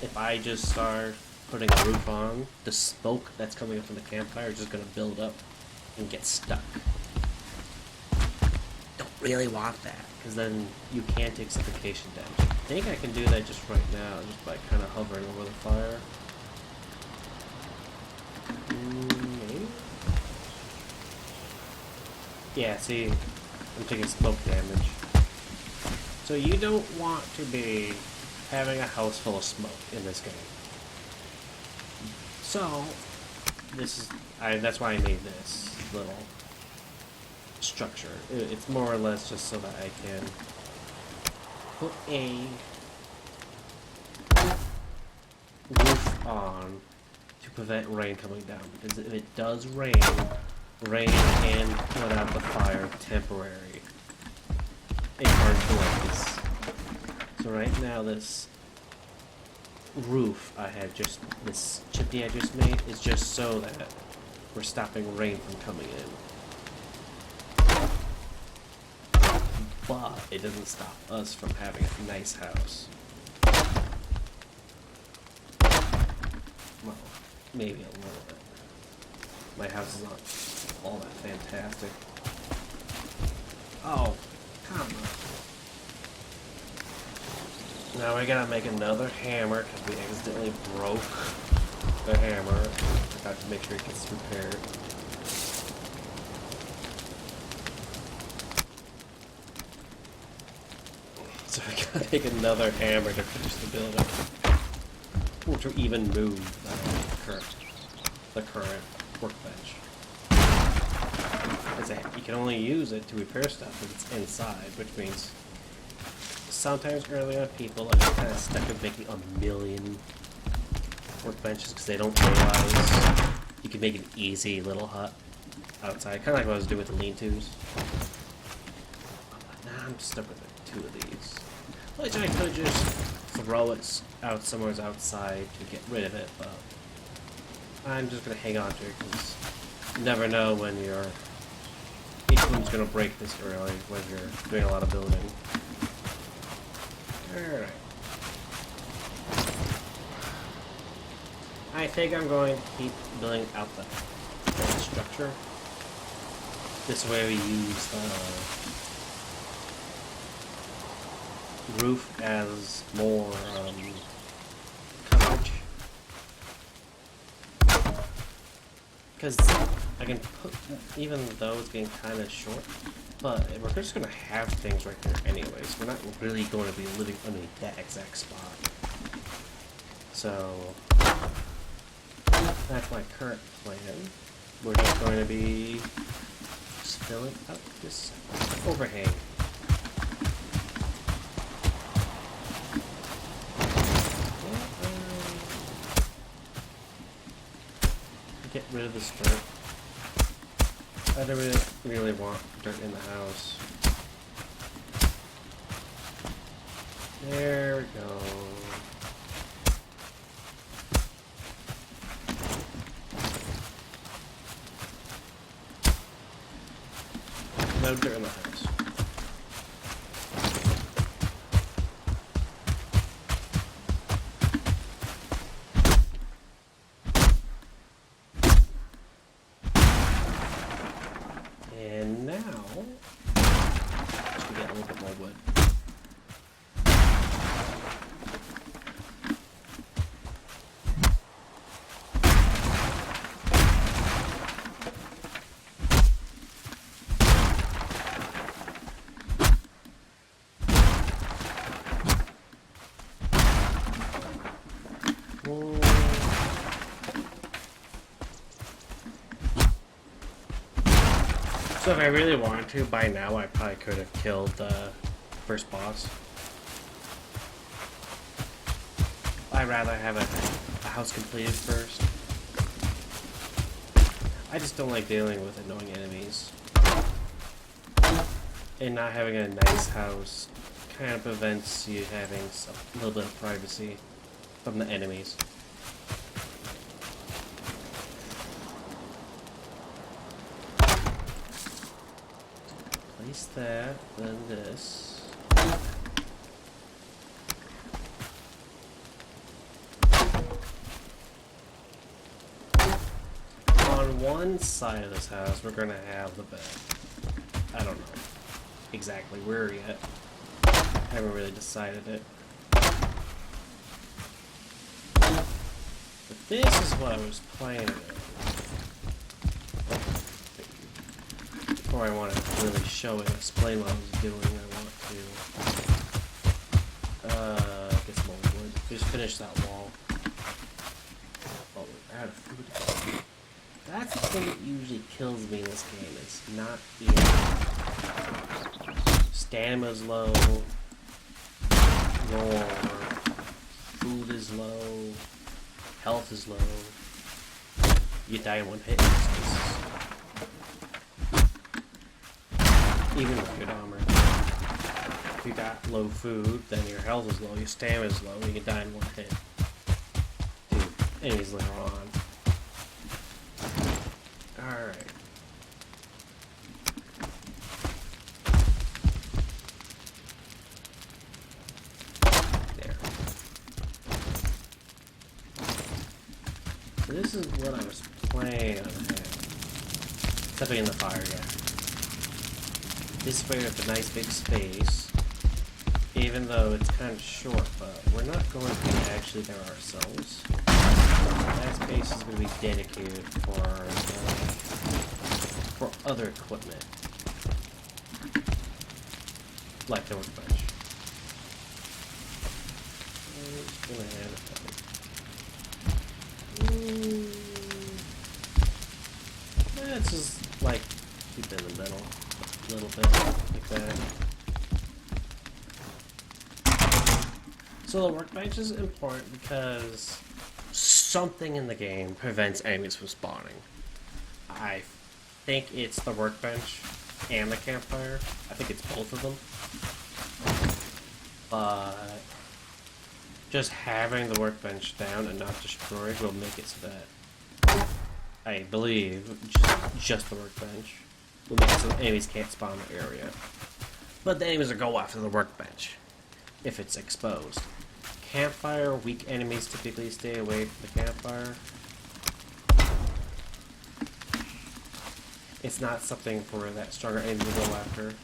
Speaker 1: if I just start putting a roof on, the smoke that's coming up from the campfire is just going to build up and get stuck. Don't really want that, because then you can't take suffocation damage. I think I can do that just right now, just by kind of hovering over the fire. Maybe? Yeah, see, I'm taking smoke damage. So you don't want to be having a house full of smoke in this game. So, that's why I made this little structure. It's more or less just so that I can put a roof on to prevent rain coming down. Because if it does rain can put out the fire temporary. It burns blaze. So right now this roof this chimney I just made is just so that we're stopping rain from coming in. But it doesn't stop us from having a nice house. Well, maybe a little bit. My house is not all that fantastic. Oh, come on. Now we gotta make another hammer because we accidentally broke the hammer. I have to make sure it gets repaired. So we gotta make another hammer to finish the building. Or to even move the current workbench. You can only use it to repair stuff if it's inside, which means sometimes early on people are just kind of stuck with making a million workbenches because they don't realize you can make an easy little hut outside, kind of like what I was doing with the lean-tos. Now I'm stuck with 2 of these. Which I could just throw it out somewhere outside to get rid of it, but I'm just going to hang on to it because you never know when each one's going to break this early when you're doing a lot of building. Alright. I think I'm going to keep building out the structure. This way we use the roof as more coverage. Because I can put, even though it's getting kind of short, but we're just going to have things right there anyways. We're not really going to be living underneath that exact spot. So, that's my current plan. We're just going to be just filling up this overhang. Get rid of this dirt. I don't really want dirt in the house. There we go. No dirt in the house. And now, just get a little bit more wood. So if I really wanted to, by now I probably could have killed the first boss. I'd rather have a house completed first. I just don't like dealing with annoying enemies. And not having a nice house kind of prevents you having a little bit of privacy from the enemies. Place that, then this. On one side of this house, we're gonna have the bed. I don't know exactly where yet. I haven't really decided it. But this is what I was planning on. Before I want to really show and explain what I was doing, I want to get some more wood. Just finish that wall. Oh, we're out of food. That's the thing that usually kills me in this game. It's not eating. Stamina's low. Your food is low. Health is low. You die in one hit in this case. Even with good armor. If you got low food, then your health is low, your stamina is low, and you can die in one hit. Dude, enemies later on. Alright. There. So this is what I was planning on having. Stepping in the fire, yeah. This way we have a nice big space, even though it's kind of short, but we're not going to be actually there ourselves. That space is going to be dedicated for other equipment, like the workbench. I'm just going to have it. It's just like keep it in the middle. A little bit like that. So the workbench is important because something in the game prevents enemies from spawning. I think it's the workbench and the campfire. I think it's both of them. But just having the workbench down and not destroyed will make it so that, I believe, just the workbench will make it so the enemies can't spawn in the area. But the enemies will go after the workbench if it's exposed. Campfire, weak enemies typically stay away from the campfire. It's not something for that stronger enemy to go after.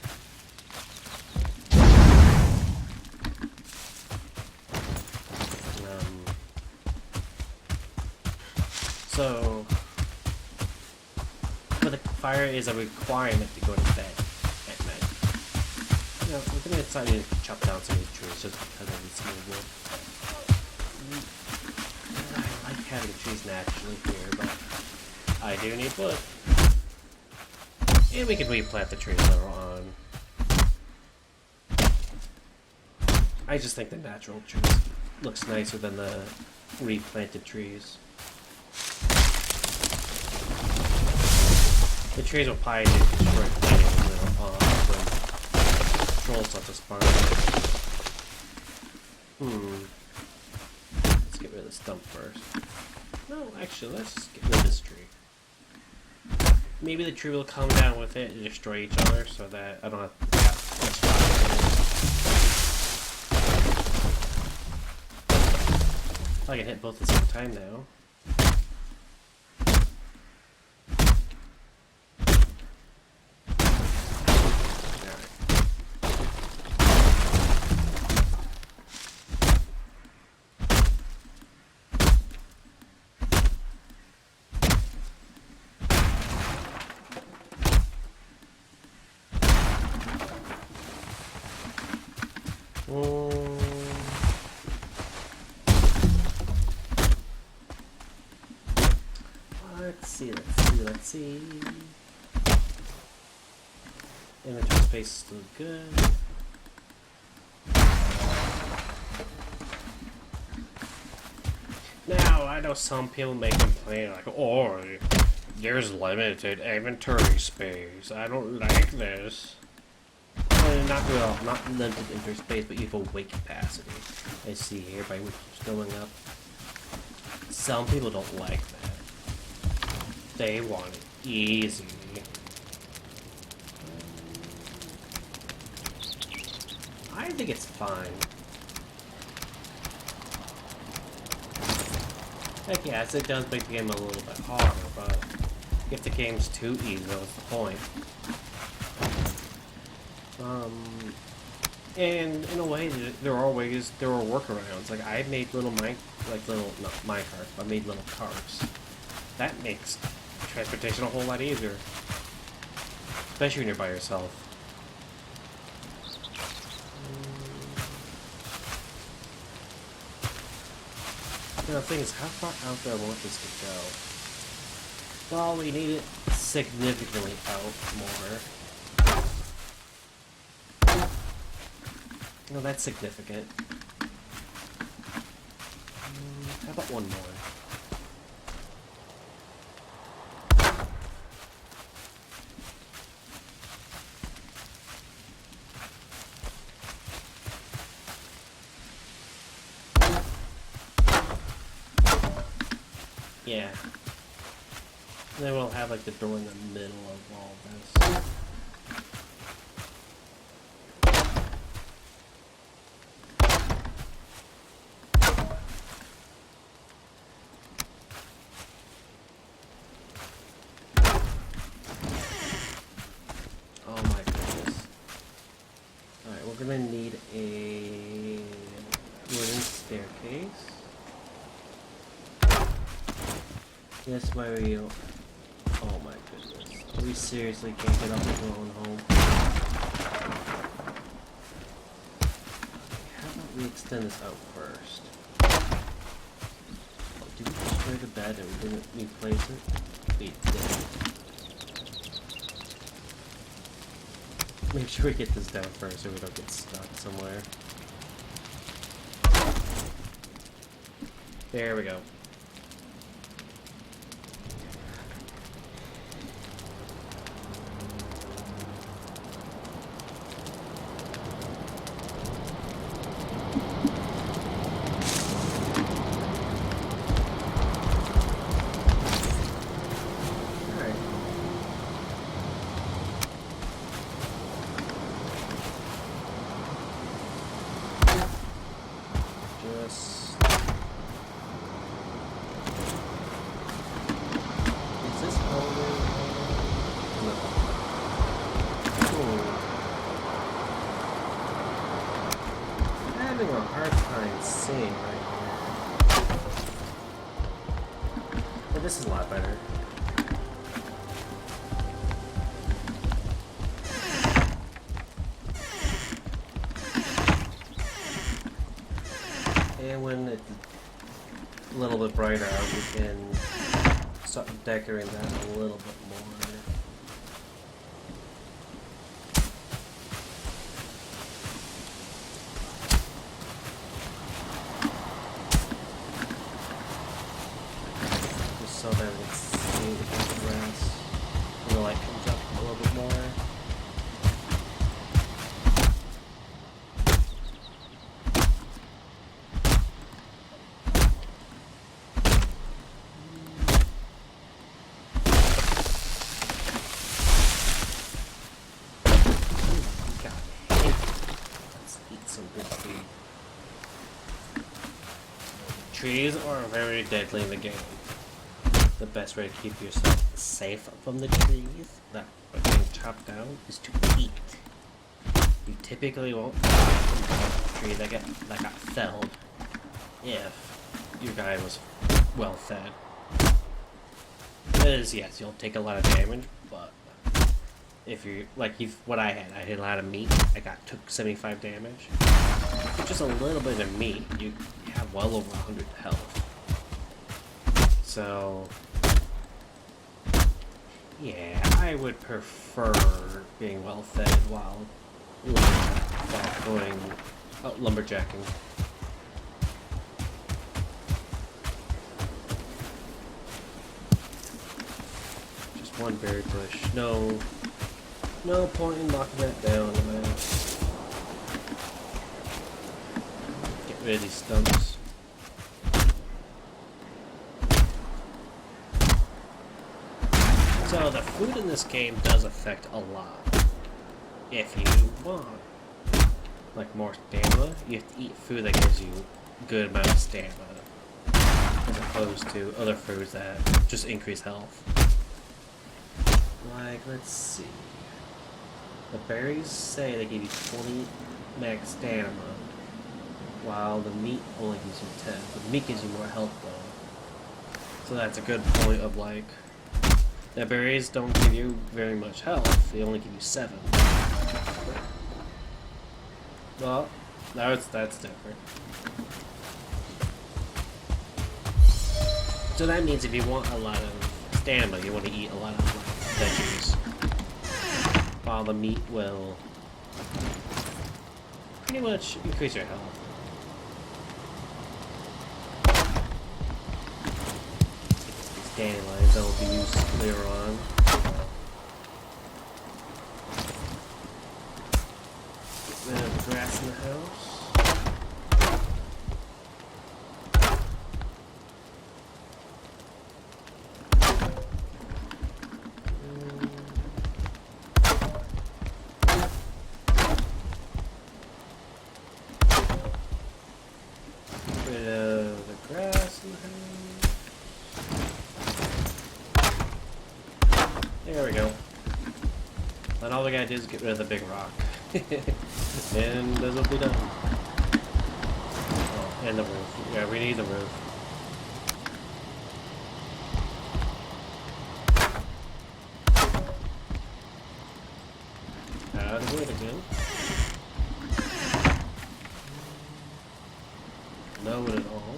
Speaker 1: So, but the fire is a requirement to go to bed at night. You know, we're gonna decide to chop down some of these trees just because of this wood. I like having trees naturally here, but I do need wood. And we can replant the trees later on. I just think the natural trees looks nicer than the replanted trees. The trees will probably destroy planting later on when trolls start to spawn. Let's get rid of the stump first. No, actually, let's just get rid of this tree. Maybe the tree will come down with it and destroy each other so that I don't have to have much fire. I can hit both at the same time now. Let's see. Inventory space is still good. Now, I know some people may complain like, oh, there's limited inventory space. I don't like this. Well, not limited inventory space, but you have a weight capacity. I see here by which keeps going up. Some people don't like that. They want it easy. I think it's fine. Heck yes, it does make the game a little bit harder, but if the game's too easy, what's the point? And in a way, there are workarounds. Like I made not minecarts, but I made little carts. That makes transportation a whole lot easier, especially when you're by yourself. The thing is, how far out do I want this to go? Well, we need it significantly out more. No, that's significant. How about one more? Yeah. And then we'll have like the door in the middle of all this. Oh my goodness. Alright, we're gonna need a wooden staircase. This way we... Oh my goodness. We seriously can't get up with our own home. How about we extend this out first? Oh, did we destroy the bed and we didn't replace it? We did. Make sure we get this down first so we don't get stuck somewhere. There we go. Having a hard time seeing right here. But this is a lot better. And when it's a little bit brighter out, we can start decorating that a little bit more. so that it's see the grass and the light comes up a little bit more. Trees are very deadly in the game. The best way to keep yourself safe from the trees that are being chopped down is to eat. You typically won't die from a tree that got felled if your guy was well fed. Because yes, you'll take a lot of damage, but if you what I had a lot of meat. Took 75 damage. Just a little bit of meat, you have well over 100 health. So yeah, I would prefer being well fed while going lumberjacking. Just one berry bush. No point in knocking that down, man. Get rid of these stumps. So the food in this game does affect a lot. If you want like more stamina, you have to eat food that gives you a good amount of stamina, as opposed to other foods that just increase health. Like, let's see. The berries say they give you 20 max stamina, while the meat only gives you 10. But the meat gives you more health though. So that's a good point of like, the berries don't give you very much health, they only give you 7. Well, that's different. So that means if you want a lot of stamina, you want to eat a lot of veggies. While the meat will pretty much increase your health. These dandelions that will be used later on. Get rid of the grass in the house. There we go. And all we gotta do is get rid of the big rock. And this will be done. Oh, and the roof. Yeah, we need the roof. How to do it again. No wood at all.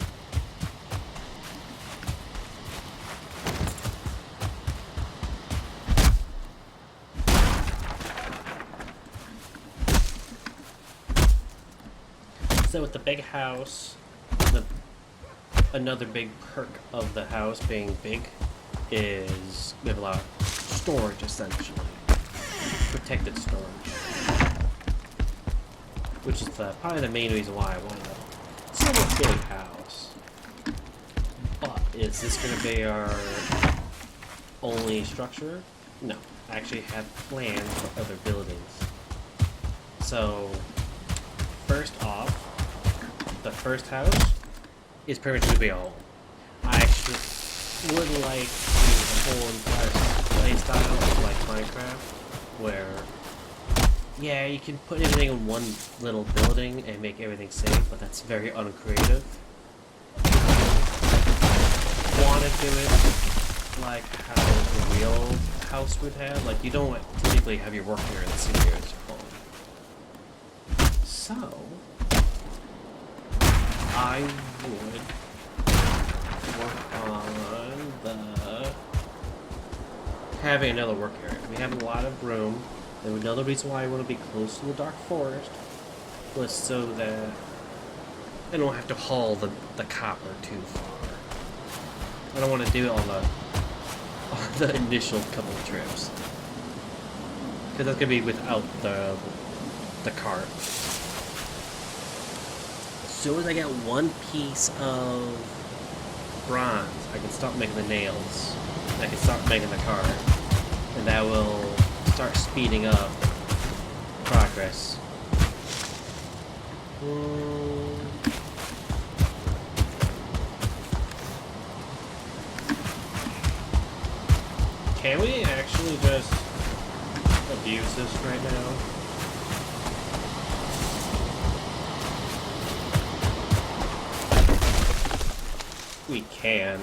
Speaker 1: So with the big house, another big perk of the house being big is we have a lot of storage, essentially. Protected storage. Which is probably the main reason why I want a somewhat big house. But is this going to be our only structure? No. I actually have plans for other buildings. So, first off, the first house is pretty much going to be a home. I actually would like the whole entire play style like Minecraft, where, yeah, you can put everything in one little building and make everything safe, but that's very uncreative. Want to do it like how the real house would have? Like, you don't typically have your work area in the city area as your home. So, I would work on having another work area. We have a lot of room, and another reason why I want to be close to the dark forest was so that I don't have to haul the copper too far. I don't want to do it on the initial couple of trips. Because that's going to be without the cart. As soon as I get one piece of bronze, I can start making the nails. I can start making the cart. And that will start speeding up progress. Can we actually just abuse this right now? We can.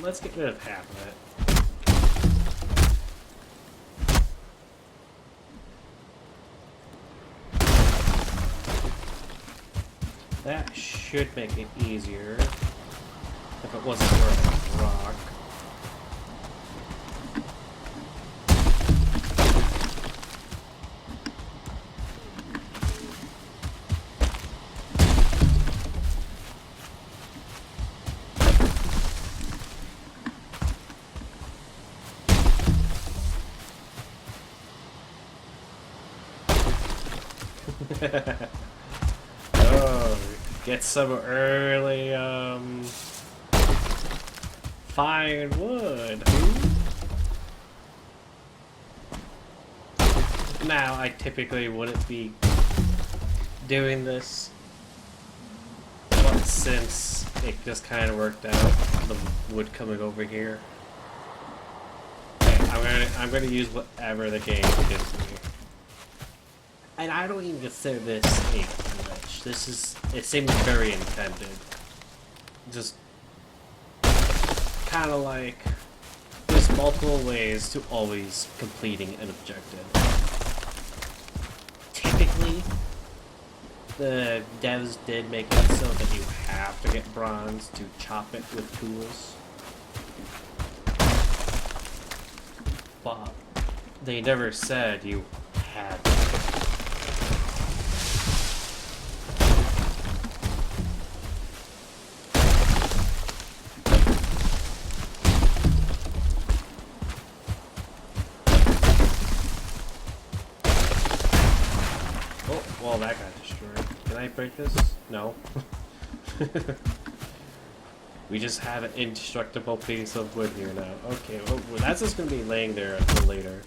Speaker 1: Let's get rid of half of it. That should make it easier if it wasn't for a rock. Oh, get some early fired wood. Now, I typically wouldn't be doing this, but since it just kind of worked out, the wood coming over here, okay, I'm gonna use whatever the game gives me. And I don't even consider this a glitch. It seems very intended. Just kind of like there's multiple ways to always completing an objective. Typically, the devs did make it so that you have to get bronze to chop it with tools. But they never said you had to. Well, that got destroyed. Can I break this? No. We just have an indestructible piece of wood here now. Okay, well, that's just going to be laying there until later.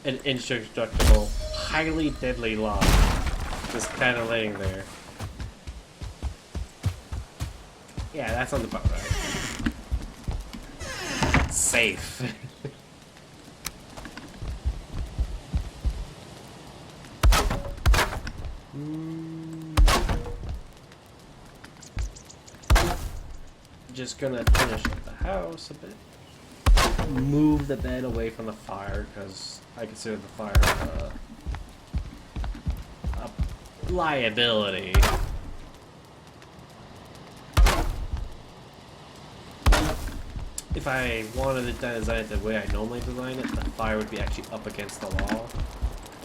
Speaker 1: An indestructible, highly deadly log. Just kind of laying there. Yeah, that sounds about right. Safe. Just gonna finish up the house a bit. Move the bed away from the fire because I consider the fire a liability. If I wanted to design it the way I normally design it, the fire would be actually up against the wall.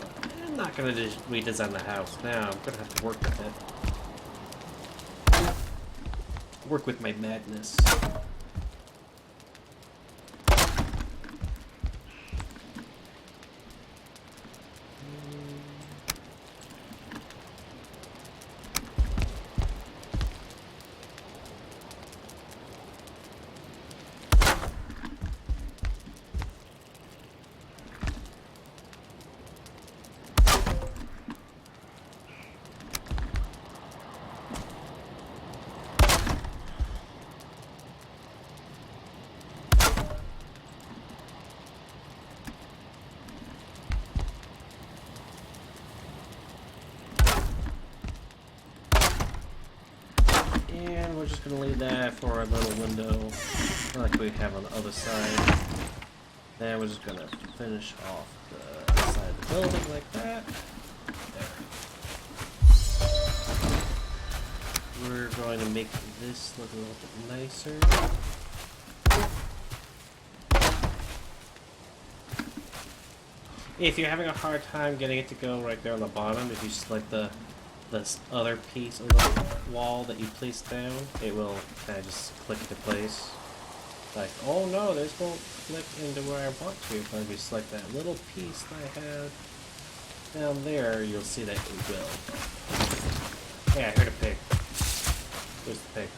Speaker 1: But I'm not gonna just redesign the house now. I'm gonna have to work with it. Work with my madness. And we're just gonna leave that for a little window, like we have on the other side. Then we're just gonna finish off the side of the building like that. There. We're going to make this look a little bit nicer. If you're having a hard time getting it to go right there on the bottom, if you select this other piece of the wall that you placed down, it will kind of just click into place. Like, oh no, this won't click into where I want to. But if you select that little piece that I have down there, you'll see that it will. Hey, I heard a pig. Where's the pig?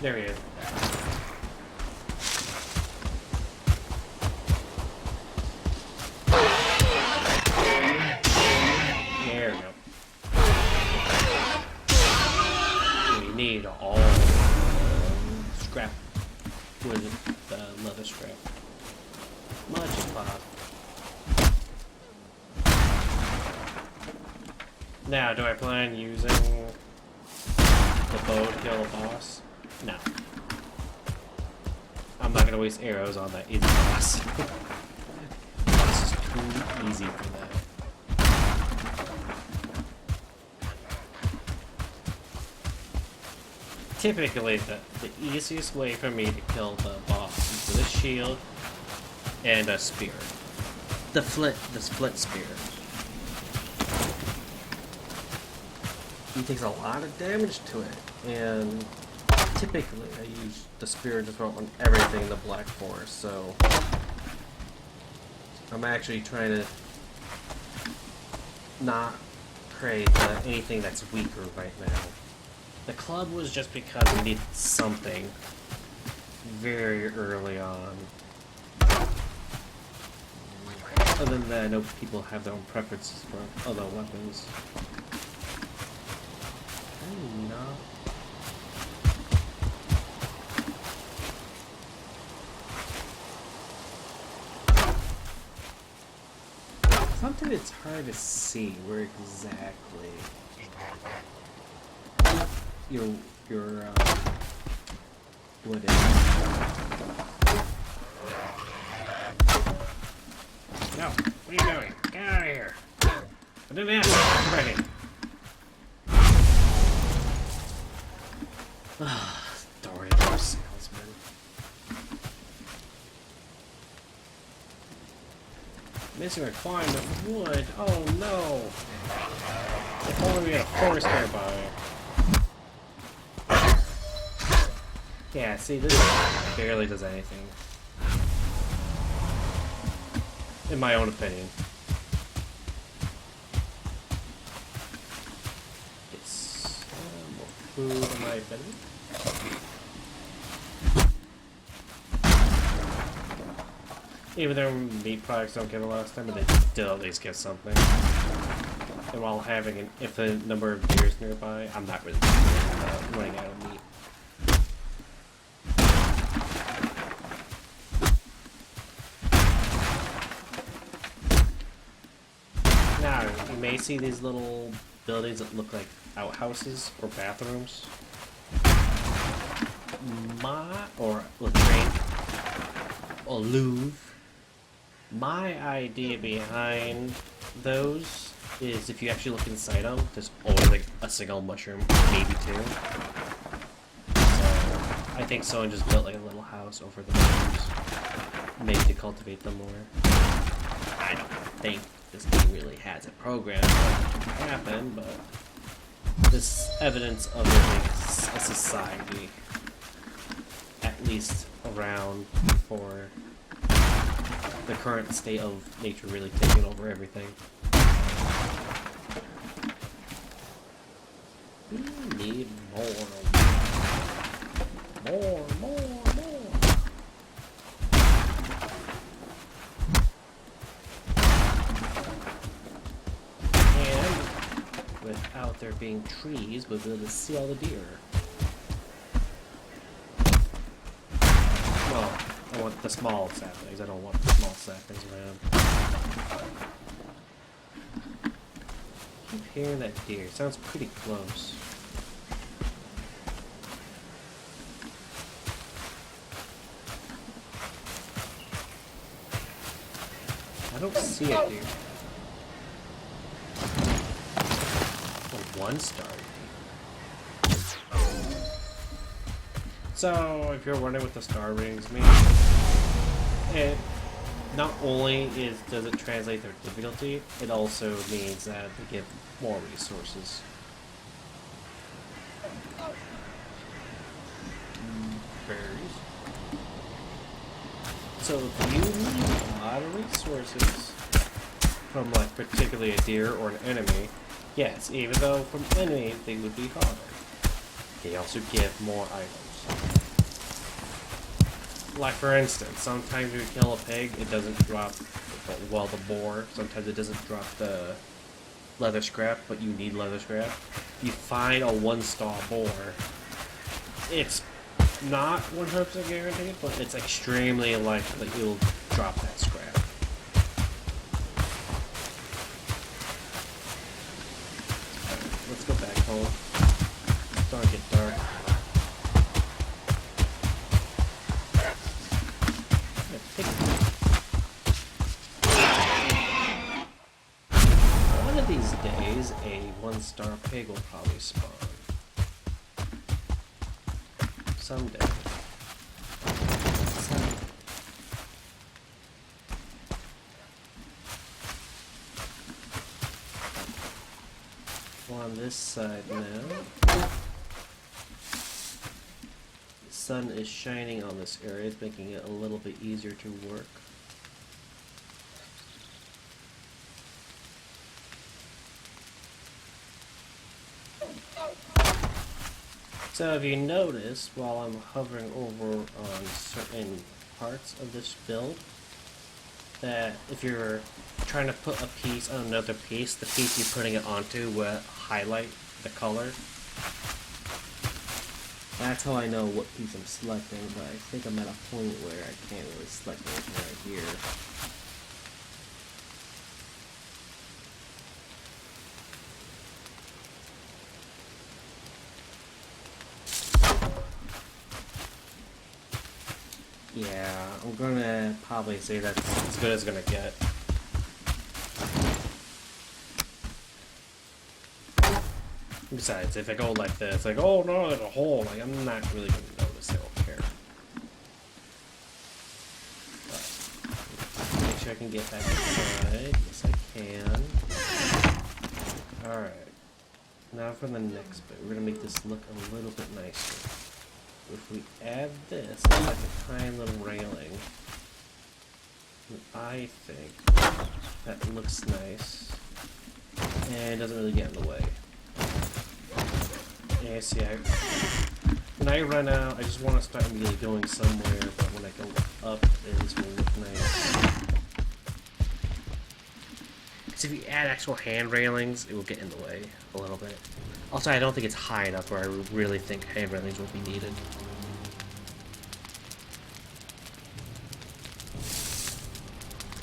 Speaker 1: There he is. There we go. We need all scrap wood, leather scrap. Much pop. Now, do I plan using the bow to kill the boss? No. I'm not gonna waste arrows on that easy boss. This is too easy for that. Typically, the easiest way for me to kill the boss is with a shield and a spear. The split spear. He takes a lot of damage to it, and typically I use the spear to throw on everything in the Black Forest, so I'm actually trying to not create anything that's weaker right now. The club was just because we needed something very early on. Other than that, I know people have their own preferences for other weapons. No. Sometimes it's hard to see where exactly your wood is. No, what are you doing? Get out of here! I didn't ask you already. Door salesman. Missing a climb of wood. Oh no! If only we had a forest nearby. Yeah, see, this barely does anything. In my own opinion. It's more food in my opinion. Even though meat products don't get a lot of time, but they still at least get something. And while having an infinite number of deers nearby, I'm not really running out of meat. Now, you may see these little buildings that look like outhouses or bathrooms. Or latrine. Or Louvre. My idea behind those is if you actually look inside them, there's always like a single mushroom, maybe two. So I think someone just built like a little house over the mushrooms, maybe to cultivate them more. I don't think this game really has it programmed for it to happen, but there's evidence of it being a society, at least around for the current state of nature really taking over everything. We need more. And without there being trees, we'll be able to see all the deer. Well, I want the small saplings. I don't want the small saplings around. I keep hearing that deer. It sounds pretty close. I don't see it here. A 1-star. So, if you're wondering what the star rings mean, it not only does it translate their difficulty, it also means that they give more resources. Berries. So if you need a lot of resources from, like, particularly a deer or an enemy, yes, even though from enemies they would be harder, they also give more items. Like, for instance, sometimes you kill a pig, it doesn't drop, well, the boar, sometimes it doesn't drop the leather scrap, but you need leather scrap. You find a 1-star boar, it's not 100% guaranteed, but it's extremely likely that you'll drop that scrap. Alright, let's go back home. It's starting to get dark. One of these days, a 1-star pig will probably spawn. Someday. Well, on this side now, the sun is shining on this area, it's making it a little bit easier to work. So if you notice, while I'm hovering over on certain parts of this build, that if you're trying to put a piece on another piece, the piece you're putting it onto will highlight the color. That's how I know what piece I'm selecting, but I think I'm at a point where I can't really select anything right here. Yeah, I'm gonna probably say that's as good as it's gonna get. Besides, if I go like this, like, oh no, there's a hole, like, I'm not really gonna notice, I don't care. But, make sure I can get back inside. Yes, I can. Alright. Now for the next bit. We're gonna make this look a little bit nicer. If we add this, it's like a tiny little railing. And I think that looks nice. And it doesn't really get in the way. Yeah, see, when I run out, I just want to start immediately going somewhere, but when I go up, it's going to look nice. Because if you add actual hand railings, it will get in the way a little bit. Also, I don't think it's high enough where I really think hand railings will be needed.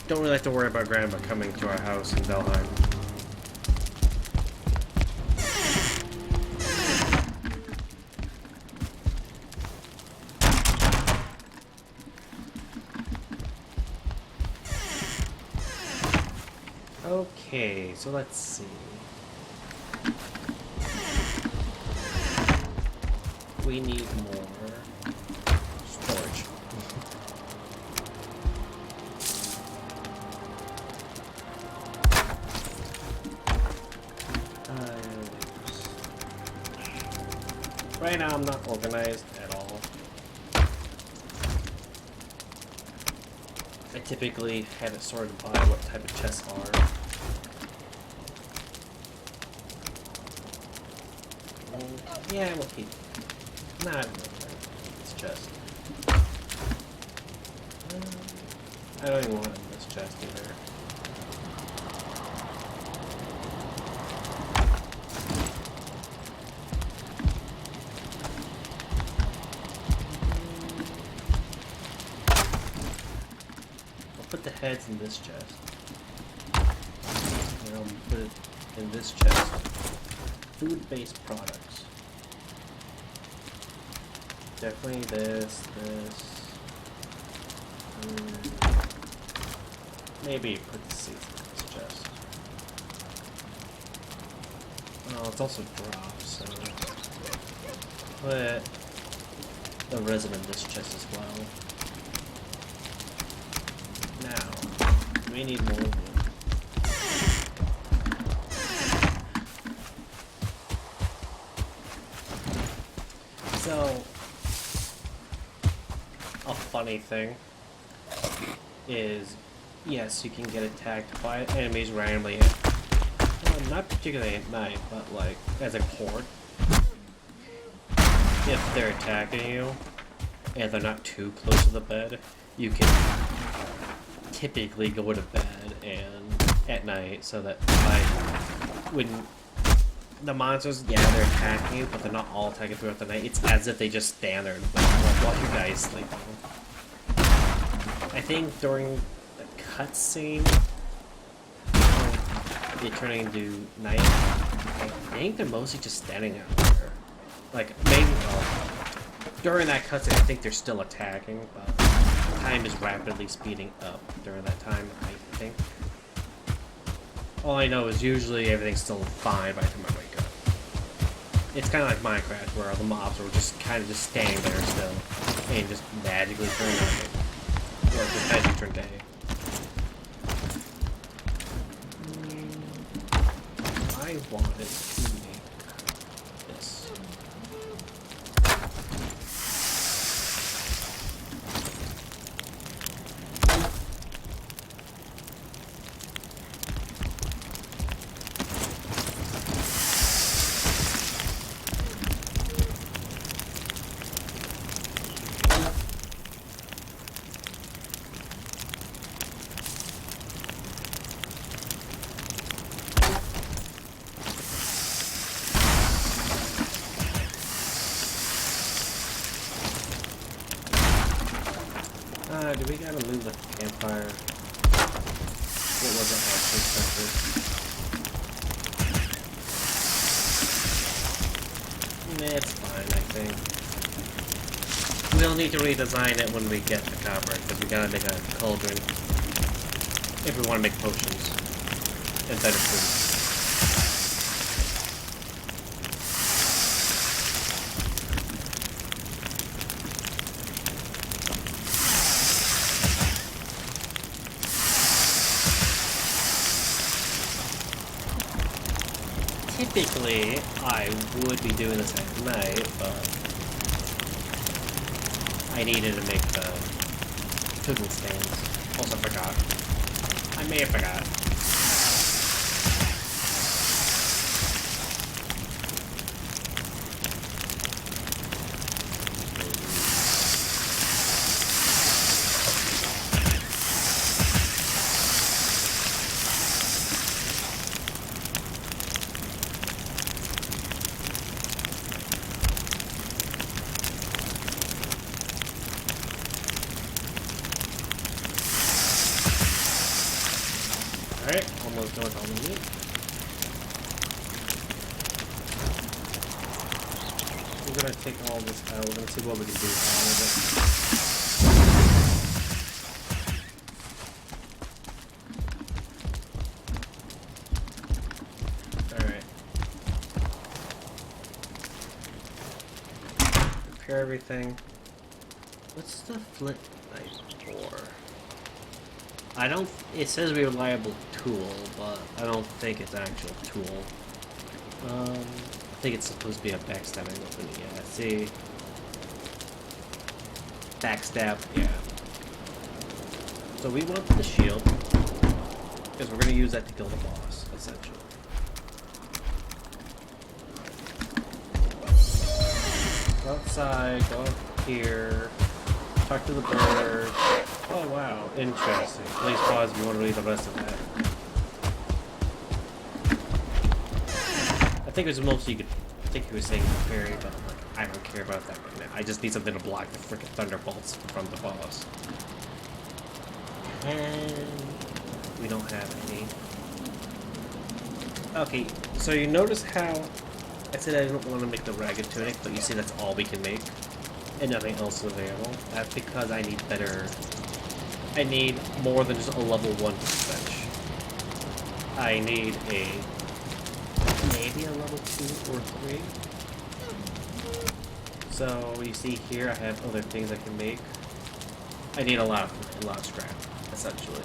Speaker 1: Don't really have to worry about Grandma coming to our house in Valheim. Okay, so let's see. We need more storage. Right now I'm not organized at all. I typically have it sorted by what type of chests are. Yeah, we'll keep. Nah, it's chest. I don't even want this chest either. I'll put the heads in this chest. And I'll put it in this chest. Food-based products. Definitely this. Maybe put the seeds in this chest. Oh, it's also dropped, so put the resin in this chest as well. Now, we need more wood. So, a funny thing is, yes, you can get attacked by enemies randomly, well, not particularly at night, but like as a horde. If they're attacking you and they're not too close to the bed, you can typically go to bed and at night, so that when the monsters, yeah, they're attacking you, but they're not all attacking throughout the night. It's as if they just stand there and wait while you guys sleep. I think during the cutscene, they turning into night. I think they're mostly just standing out there. Like maybe during that cutscene, I think they're still attacking, but time is rapidly speeding up during that time. I think. All I know is usually everything's still fine by the time I wake up. It's kind of like Minecraft, where all the mobs are just kind of just standing there still, and just magically turn night, or just magically turn day. I wanted to make this. Do we gotta move the campfire? It wasn't actually centered. It's fine, I think. We'll need to redesign it when we get the copper, because we gotta make a cauldron if we want to make potions instead of food. Typically, I would be doing this at night, but I needed to make the cooking stands. Also forgot. I may have forgot. Alright, almost done with all the meat. We're gonna take all this out. We're gonna see what we can do with all of it. Alright. Prepare everything. What's the flint knife for? I don't. It says reliable tool, but I don't think it's actual tool. I think it's supposed to be a backstabbing weapon. Yeah, see. Backstab, yeah. So we want the shield, because we're going to use that to kill the boss, essentially. Go outside, go up here, talk to the bird. Oh wow, interesting. Please pause if you want to read the rest of that. I think it was mostly you could. I think he was saying fairy, but I'm like, I don't care about that right now. I just need something to block the freaking thunderbolts from the boss. And we don't have any. Okay, so you notice how I said I don't want to make the ragged tunic, but you see that's all we can make, and nothing else is available. That's because I need better I need more than just a level 1 bench. I need maybe a level 2 or 3. So you see here, I have other things I can make. I need a lot of scrap, essentially.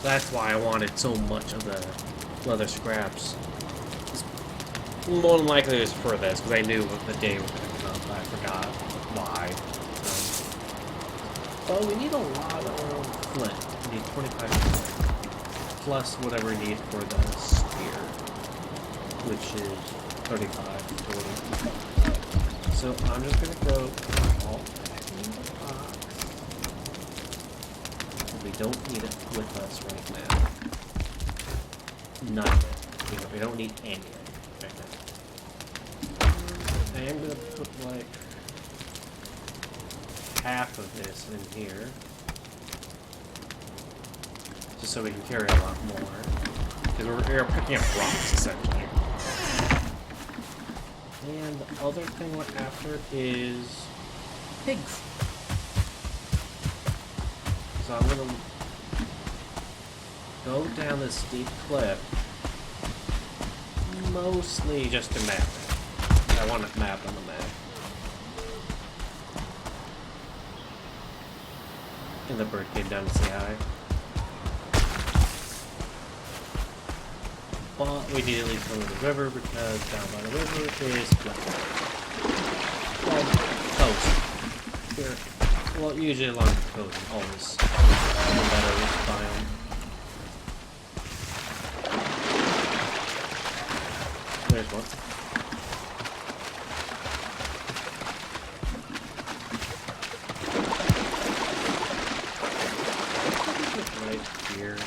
Speaker 1: That's why I wanted so much of the leather scraps. More than likely it was for this, because I knew the day was going to come. I forgot why. So we need a lot of flint. We need 25 flint. Plus whatever we need for the spear, which is 35 total. So I'm just going to go all back in the box. We don't need it with us right now. None of it. We don't need any of it right now. I am going to put like half of this in here. Just so we can carry a lot more. Because we're picking up rocks, essentially. And the other thing we're after is pigs. So I'm going to go down this steep cliff, mostly just to map it. I want it mapped on the map. And the bird came down to say hi. But we need to leave from the river because down by the river is flat. Well, coast. Here. Well, usually along the coast, always. The meadows biome. There's one. Right here.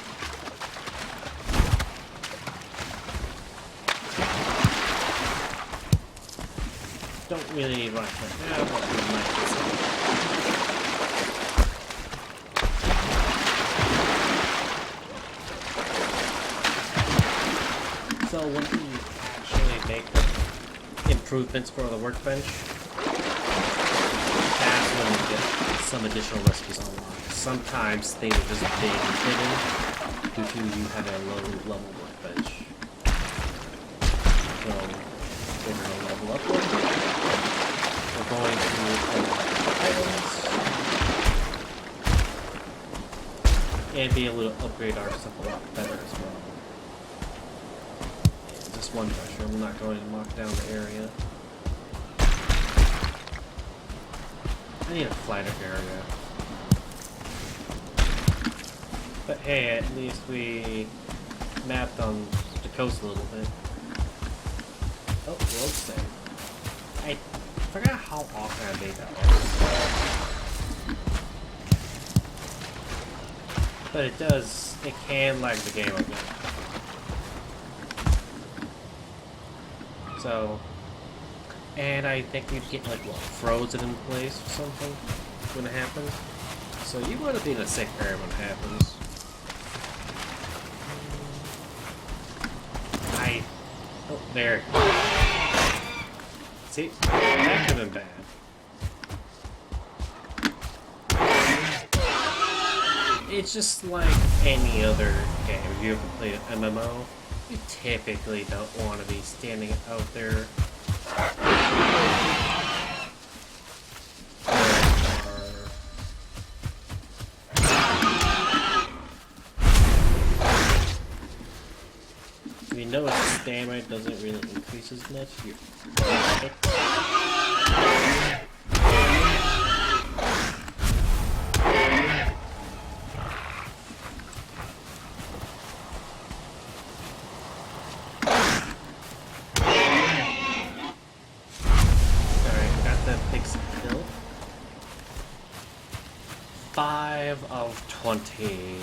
Speaker 1: Don't really need right now, but we might get some. So when we actually make improvements for the workbench, that's when we get some additional recipes unlocked. Sometimes things are just being hidden due to you having a low level workbench. So we're going to level up one. We're going to unlock items and be able to upgrade our stuff a lot better as well. Just one pressure. I'm not going to lock down the area. I need a flatter area. But hey, at least we mapped on the coast a little bit. Oh, road thing. I forgot how often I made that one. But it can lag the game a bit. So, and I think we'd get like, what, frozen in place or something when it happens. So you want to be in a safe area when it happens. Oh, there. See? That could have been bad. It's just like any other game. If you ever played an MMO, you typically don't want to be standing out there. You know its stamina doesn't really increase as much. Alright, got the pig's kill. 5 of 20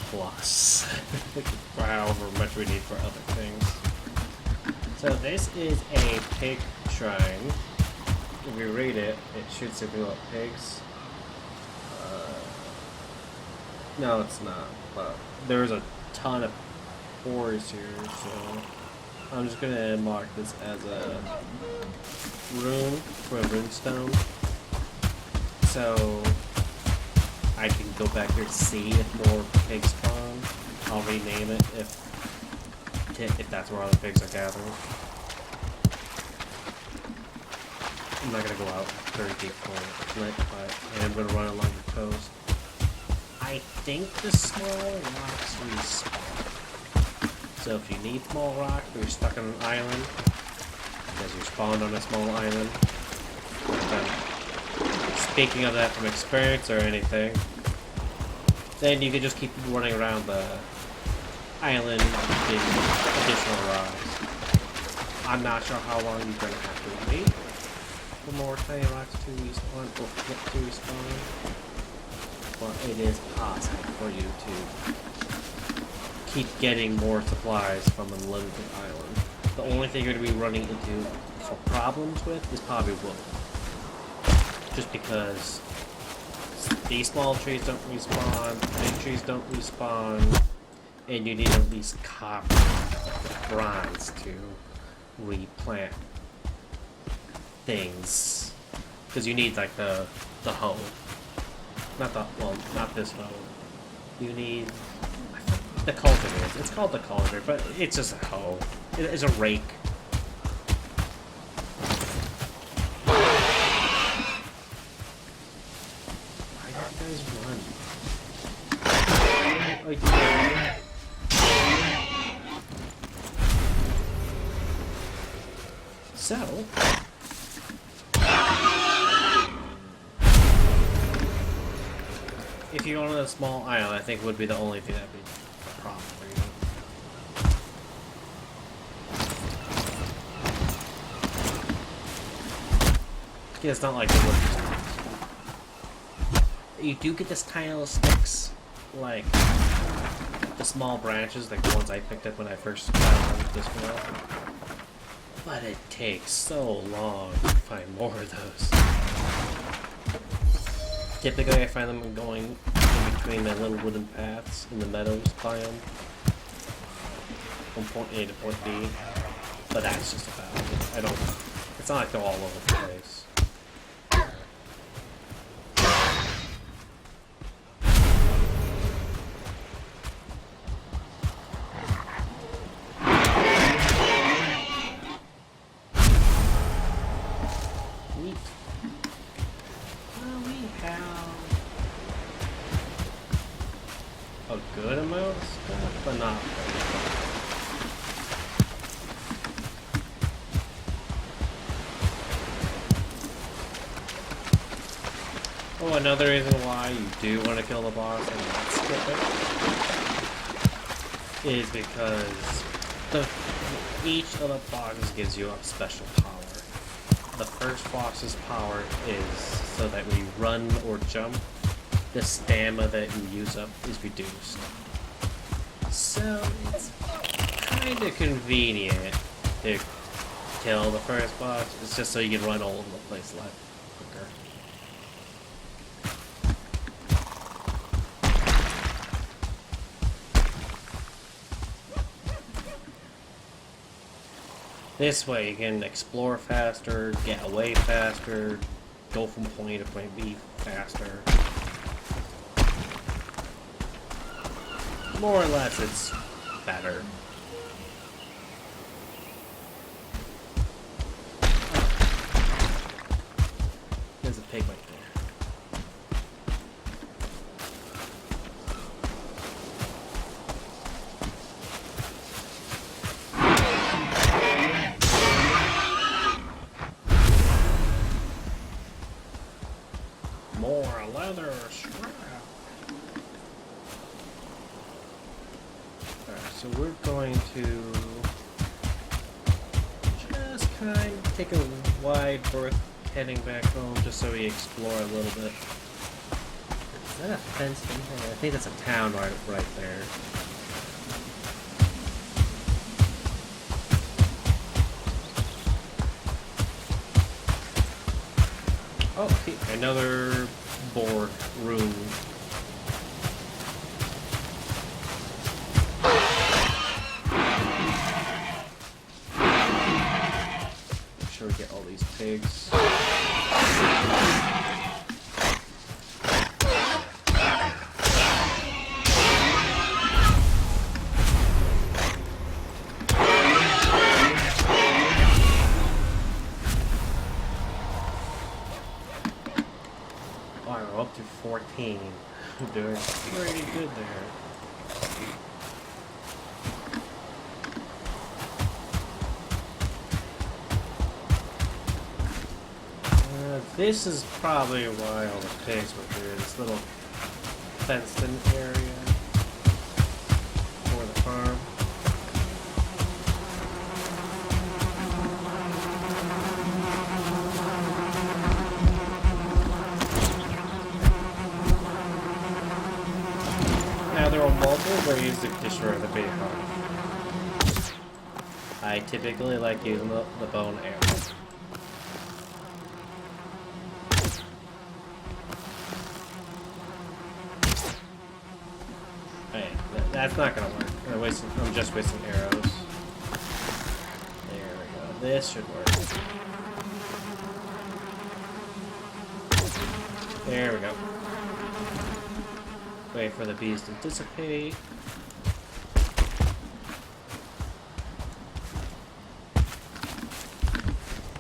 Speaker 1: plus. For however much we need for other things. So this is a pig shrine. If we read it, it should say about pigs. No, it's not. But there's a ton of ores here, so I'm just gonna mark this as a rune for a rune stone. So I can go back here to see if more pigs spawn. I'll rename it if that's where all the pigs are gathered. I'm not gonna go out very deep for it, but I am gonna run along the coast. I think the small rocks respawn. So if you need small rock, or you're stuck on an island, because you spawned on a small island. Speaking of that from experience or anything, then you can just keep running around the island getting additional rocks. I'm not sure how long you're gonna have to wait for more tiny rocks to respawn or flip to respawn, but it is possible for you to keep getting more supplies from a limited island. The only thing you're going to be running into for problems with is probably wood. Just because these small trees don't respawn, big trees don't respawn, and you need at least copper, bronze to replant things. Because you need like the hoe. Not this hoe. You need the cultivator. It's called the cultivator, but it's just a hoe. It's a rake. Why don't you guys run? Oh, yeah. So, if you're on a small island, I think would be the only thing that'd be a problem for you. Yeah, it's not like the wood sticks. You do get this tiny little sticks, like the small branches, like the ones I picked up when I first got on this world. But it takes so long to find more of those. Typically, I find them going in between the little wooden paths in the meadows biome, from point A to point B. But that's just about it. I don't. It's not like they're all over the place. A good amount of stuff, but not very. Oh, another reason why you do want to kill the boss and not skip it is because each of the bosses gives you a special power. The first boss's power is so that when you run or jump, the stamina that you use up is reduced. So it's kind of convenient to kill the first boss. It's just so you can run all over the place a lot quicker. This way you can explore faster, get away faster, go from point A to point B faster. More or less, it's better. There's a pig right there. More leather scrap. So we're going to just kind of take a wide berth heading back home just so we explore a little bit. Is that a fenced in thing? I think that's a town right there. Oh, okay, another board room. Make sure we get all these pigs. Oh, we're up to 14. Doing pretty good there. This is probably why all the pigs were here. This little fenced-in area for the farm. Now there are multiple ways to destroy the beehive. I typically like using the bow and arrow. That's not gonna work. I'm just wasting arrows. There we go. This should work. There we go. Wait for the bees to dissipate.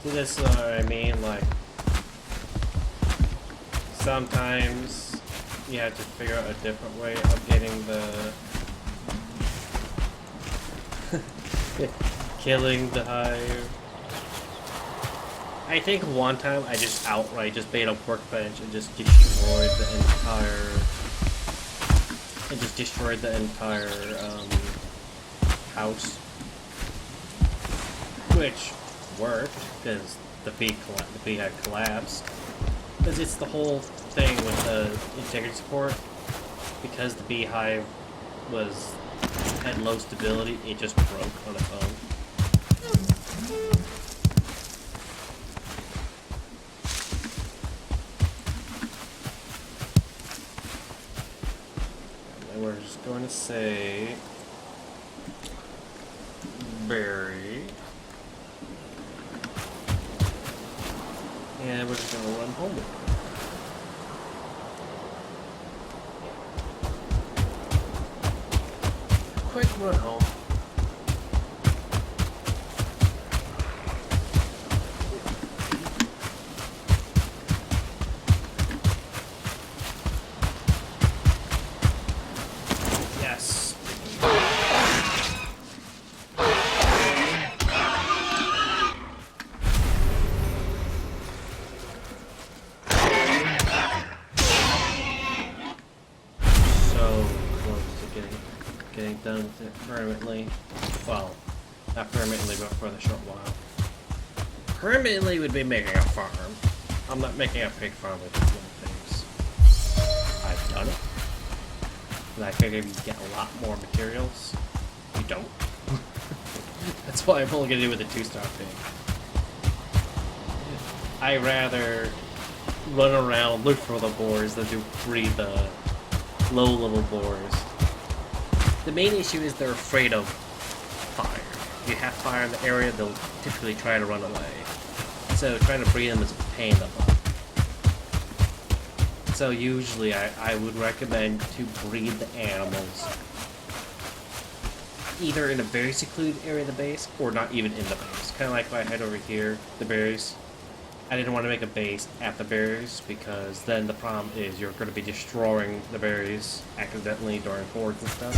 Speaker 1: See, this is what I mean, like, sometimes you have to figure out a different way of getting the killing the hive. I think one time I just outright just made a workbench and just destroyed the entire house, which worked because the beehive collapsed. Because it's the whole thing with the integrity support. Because the beehive had low stability, it just broke on its own. And we're just going to say berry. And we're just going to run home with it. Quick run home. Yes. So close to getting done with it permanently. Well, not permanently, but for the short while. Permanently would be making a farm. I'm not making a pig farm with these little things. I've done it. And I figured you'd get a lot more materials. You don't. That's why I'm only gonna do with a 2-star pig. I rather run around, look for the boars than to breed the low-level boars. The main issue is they're afraid of fire. If you have fire in the area, they'll typically try to run away. So trying to breed them is a pain in the butt. So usually I would recommend to breed the animals either in a very secluded area of the base or not even in the base. Kind of like if I head over here, the berries. I didn't want to make a base at the berries because then the problem is you're going to be destroying the berries accidentally during hordes and stuff.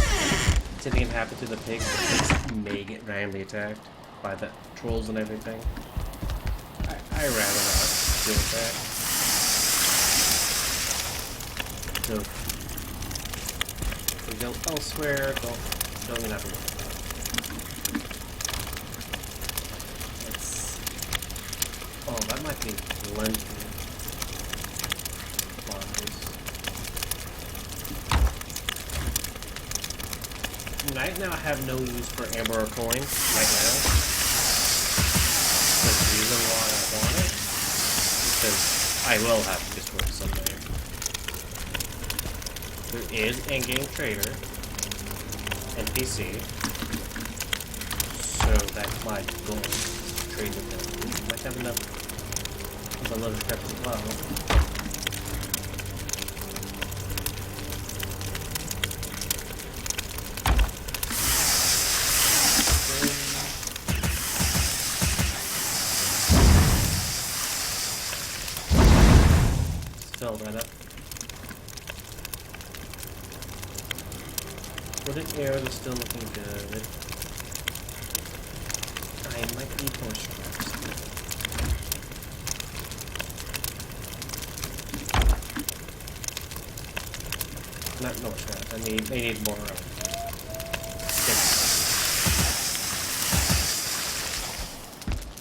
Speaker 1: Same thing can happen to the pigs. The pigs may get randomly attacked by the trolls and everything. I rather not deal with that. So if we go elsewhere, don't even have to worry about it. Oh, that might be plenty. Right now I have no use for amber or coin right now. The reason why I want it is because I will have to destroy it someday. There is in-game trader NPC, so that's my goal, is to trade with them. Might have enough of a little steps as well. Fill that up. Wooden arrows are still looking good. I might need more scraps. Not no scraps. I need more sticks.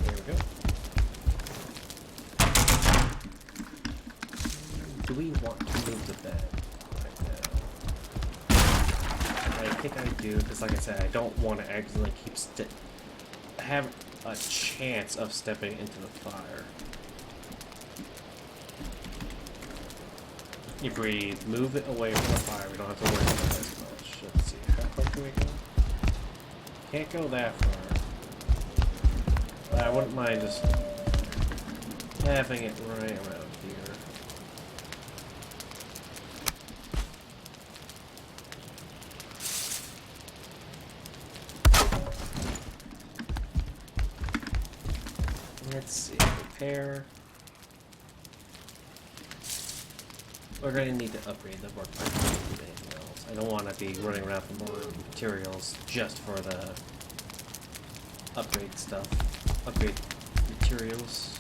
Speaker 1: There we go. Do we want to move the bed right now? I think I do, because like I said, I don't want to accidentally keep have a chance of stepping into the fire. If we move it away from the fire, we don't have to worry about it as much. Let's see, how far can we go? Can't go that far. But I wouldn't mind just having it right around here. Let's see, repair. We're going to need to upgrade the workbench to do anything else. I don't want to be running around for more materials just for the upgrade stuff. Upgrade materials.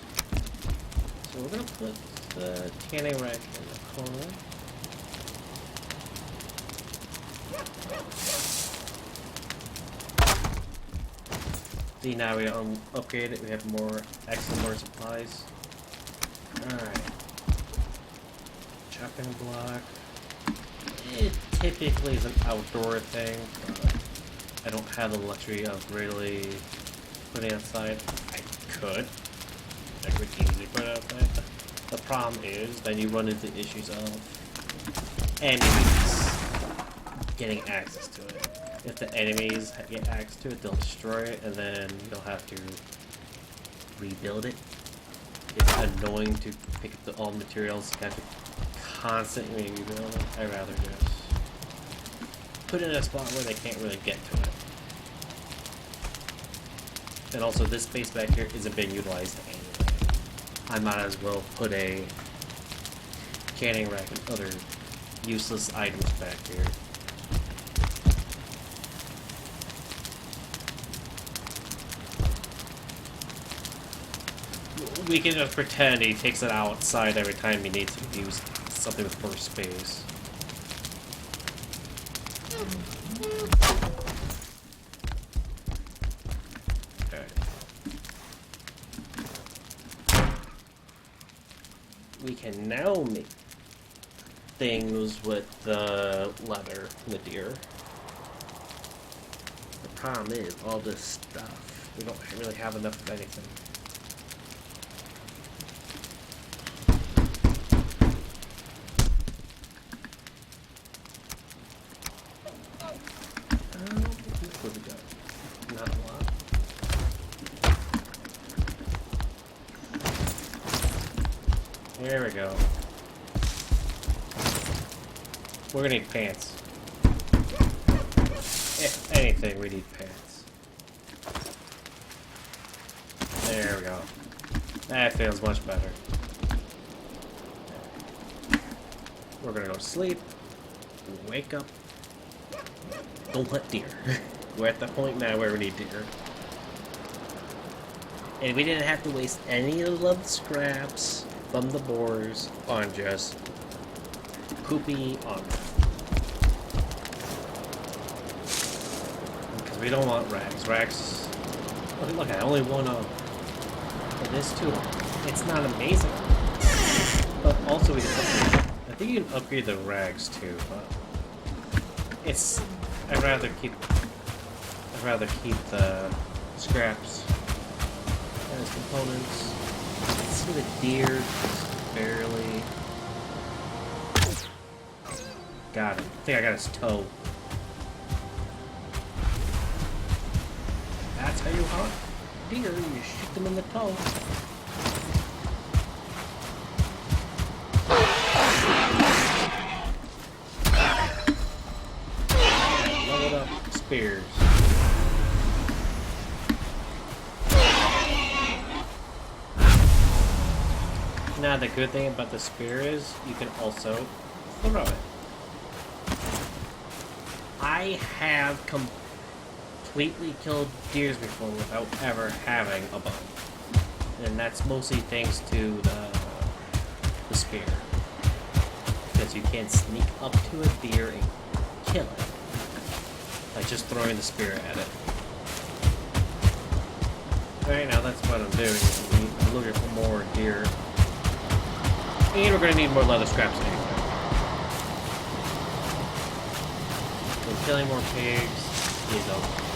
Speaker 1: So we're going to put the canning rack in the corner. See, now we upgrade it, we have more excellent more supplies. Alright. Chopping block. It typically is an outdoor thing, but I don't have the luxury of really putting it outside. I could easily put it outside. The problem is then you run into issues of enemies getting access to it. If the enemies get access to it, they'll destroy it, and then you'll have to rebuild it. It's annoying to pick up all materials, you have to constantly rebuild it. I'd rather just put it in a spot where they can't really get to it. And also, this space back here isn't being utilized anyway. I might as well put a canning rack and other useless items back here. We can just pretend he takes it outside every time he needs to use something with more space. Okay. We can now make things with the leather and the deer. The problem is, all this stuff, we don't really have enough of anything. What we got? Not a lot. There we go. We're gonna need pants. If anything, we need pants. There we go. That feels much better. We're gonna go to sleep. Wake up. Don't hunt deer. We're at the point now where we need deer. And we didn't have to waste any of the scraps from the boars on just poopy on them. Because we don't want rags. Rags... Look, I only want this too. It's not amazing. But also we can upgrade... I think you can upgrade the rags too, but... It's... I'd rather keep the scraps as components. Let's see the deer just barely. Got him. I think I got his toe. That's how you hunt deer. You shoot them in the toe. Spears. Now the good thing about the spear is you can also throw it. I have completely killed deers before without ever having a bow. And that's mostly thanks to the spear. Because you can sneak up to a deer and kill it by just throwing the spear at it. Right now, that's what I'm doing. I'm looking for more deer. And we're going to need more leather scraps anyway. So killing more pigs is over.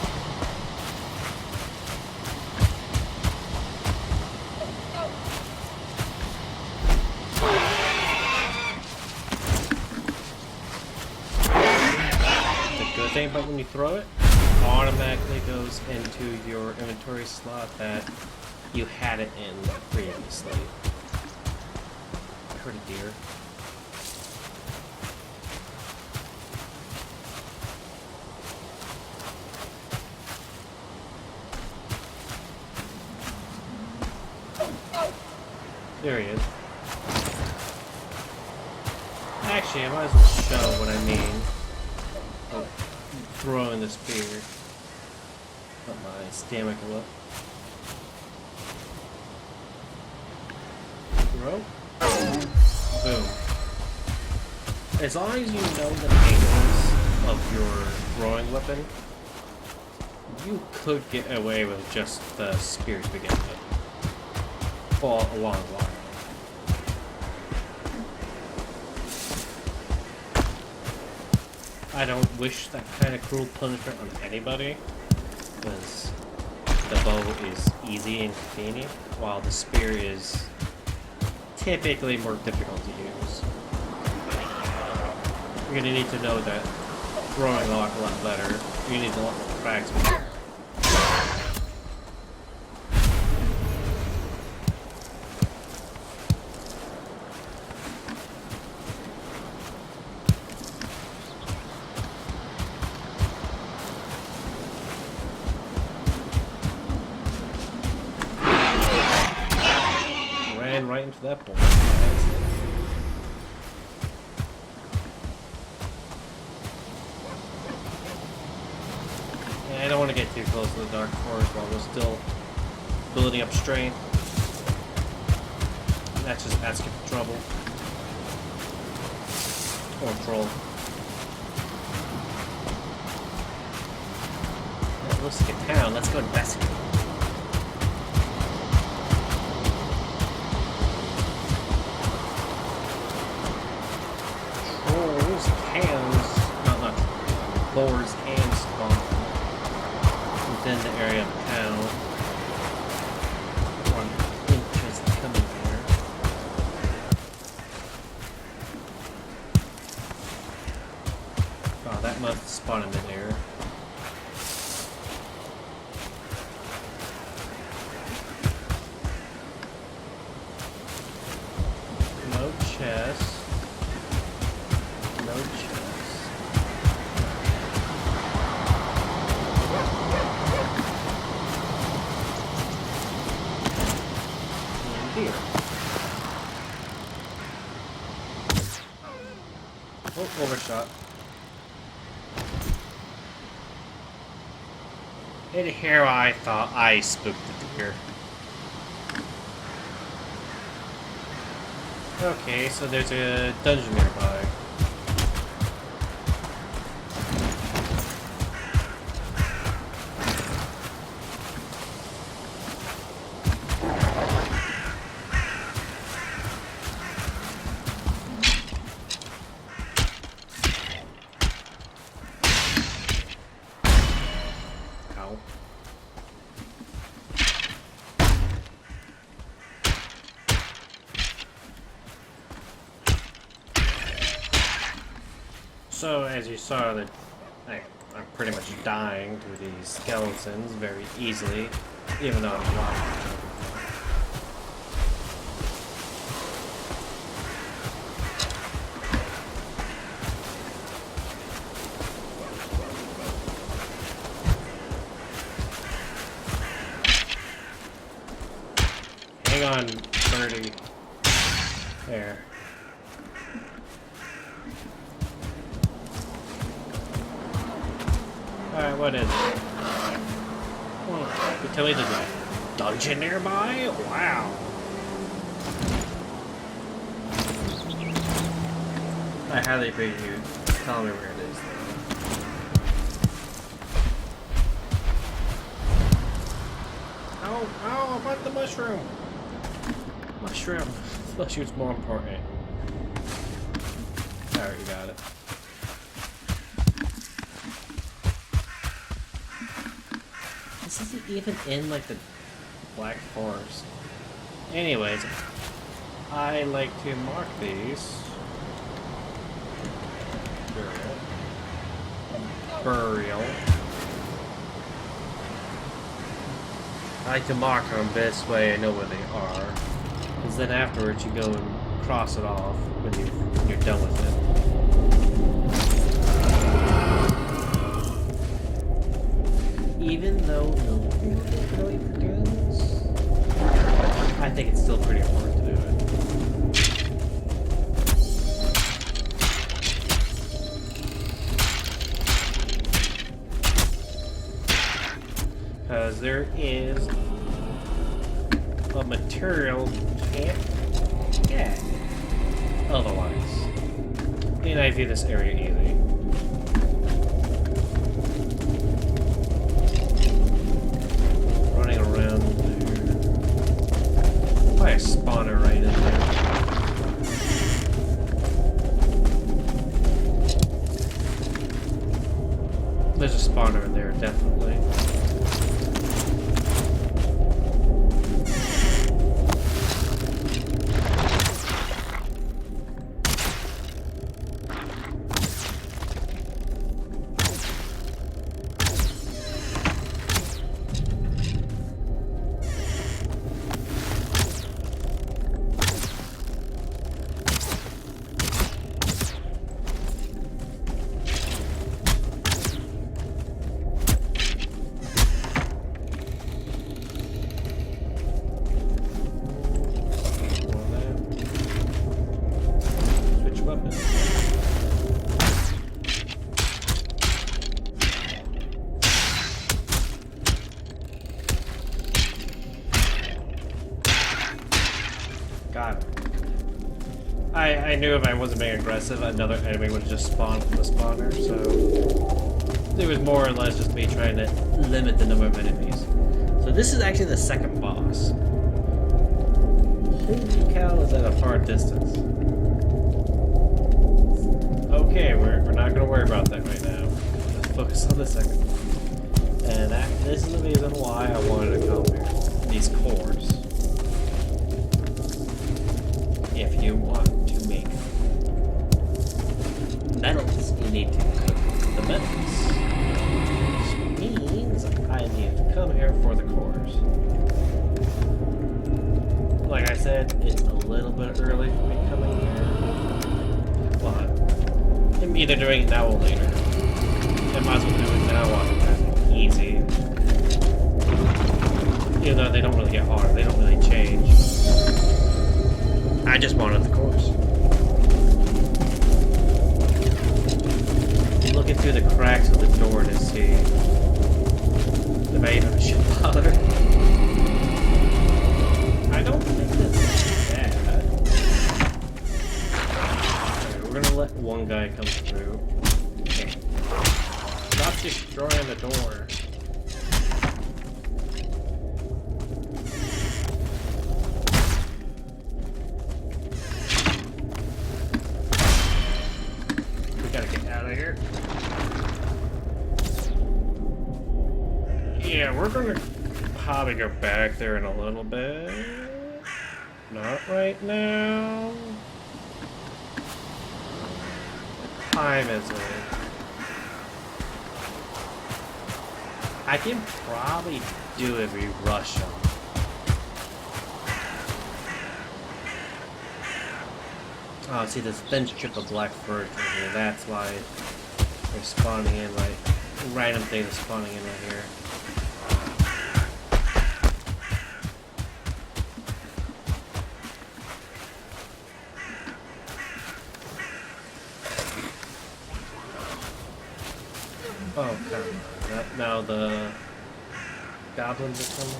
Speaker 1: Thing about when you throw it, automatically goes into your inventory slot that you had it in previously. I heard a deer. There he is. Actually, I might as well show what I mean. Oh. Throwing the spear. Let my stamina go up. Throw. Boom. As long as you know the angles of your throwing weapon, you could get away with just the spear to begin with. For a long while. I don't wish that kind of cruel punishment on anybody, because the bow is easy and convenient, while the spear is typically more difficult to use. You're going to need to know that throwing a lot better, you need a lot more practice. Right into that point. Yeah, I don't want to get too close to the dark forest while we're still building up strength. That's just asking for trouble. Or troll. It looks like a town. Let's go investigate. Boars can spawn within the area of town. One interest coming here. Oh, that must spawn in mid-air. No chest. No chest. Here. Oh, overshot. And here I thought I spooked the deer. Okay, so there's a dungeon nearby. So, as you saw, that I'm pretty much dying to these skeletons very easily, even though I'm alive. Hang on, birdie. There. Alright, what is it? You tell me there's a dungeon nearby? Wow. I highly appreciate you telling me where it is. Oh, I want the mushroom. Mushroom. Mushroom's more important. Alright, you got it. This isn't even in, like, the Black Forest. Anyways, I like to mark these. Burial. I like to mark them this way I know where they are. Because then afterwards you go and cross it off when you're done with it. Even though nobody begins, I think it's still pretty important to do it. Because there is a material you can't get otherwise. And I view this area easy. Running around there. Probably a spawner right in there. There's a spawner in there, definitely. God. I knew if I wasn't being aggressive, another enemy would have just spawned from the spawner, so it was more or less just me trying to limit the number of enemies. So this is actually the second boss. Holy cow, is at a far distance. Okay, we're not gonna worry about that right now. Let's focus on the second one. And this is the reason why I wanted to come here. These cores. If you want to make metals, you need to cook the metals. Which means I need to come here for the cores. Like I said, it's a little bit early for me coming here. But I'm either doing it now or later. I might as well do it now while it's easy. Even though they don't really get hard, they don't really change. I just wanted the course. Looking through the cracks of the door to see if I even should bother. I don't think that's bad. Alright, we're gonna let one guy come through. Okay. Stop destroying the door. Here. Yeah, we're gonna probably go back there in a little bit. Not right now. What time is it? I can probably do it if we rush them. Oh, see this thin strip of black fur here. That's why they're spawning in, like, random things are spawning in right here. Oh, come on. Now the goblins are coming.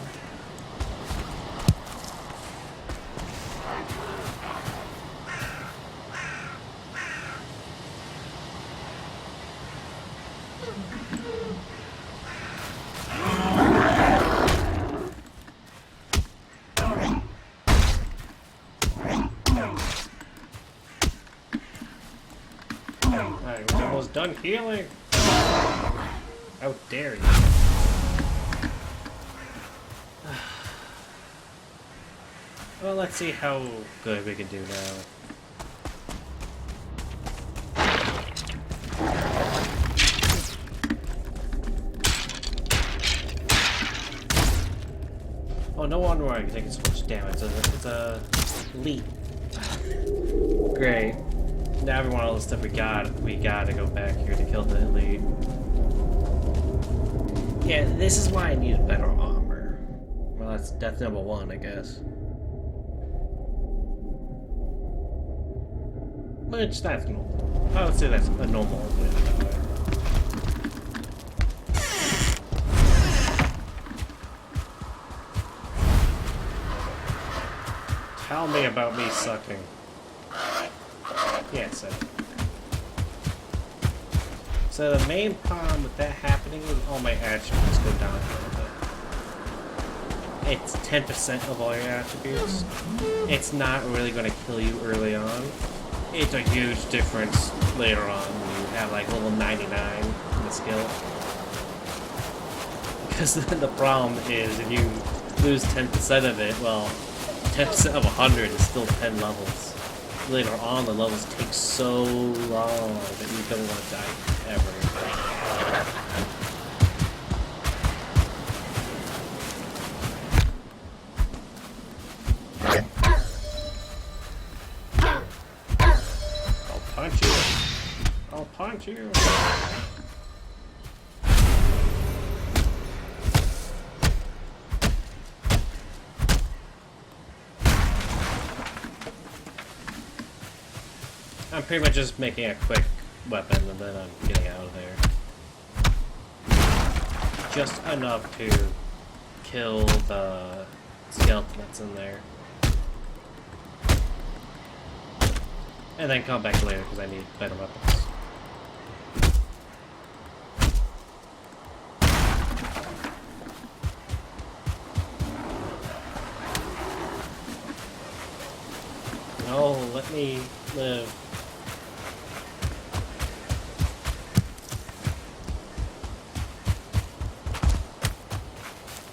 Speaker 1: Alright, we're almost done healing. How dare you? Well, let's see how good we can do now. Oh, no wonder why I can take so much damage. It's a leap. Great. Now we want all the stuff we gotta go back here to kill the elite. Yeah, this is why I need better armor. Well, that's death number one, I guess. Which, that's normal. I would say that's a normal way. Tell me about me sucking. Yeah, so the main problem with that happening is all my attributes go down a little bit. It's 10% of all your attributes. It's not really going to kill you early on. It's a huge difference later on when you have like level 99 in the skill. Because the problem is if you lose 10% of it, well, 10% of 100 is still 10 levels. Later on, the levels take so long that you don't want to die ever. I'll punch you. I'll punch you. I'm pretty much just making a quick weapon and then I'm getting out of there. Just enough to kill the skeleton that's in there. And then come back later because I need better weapons. No, let me live.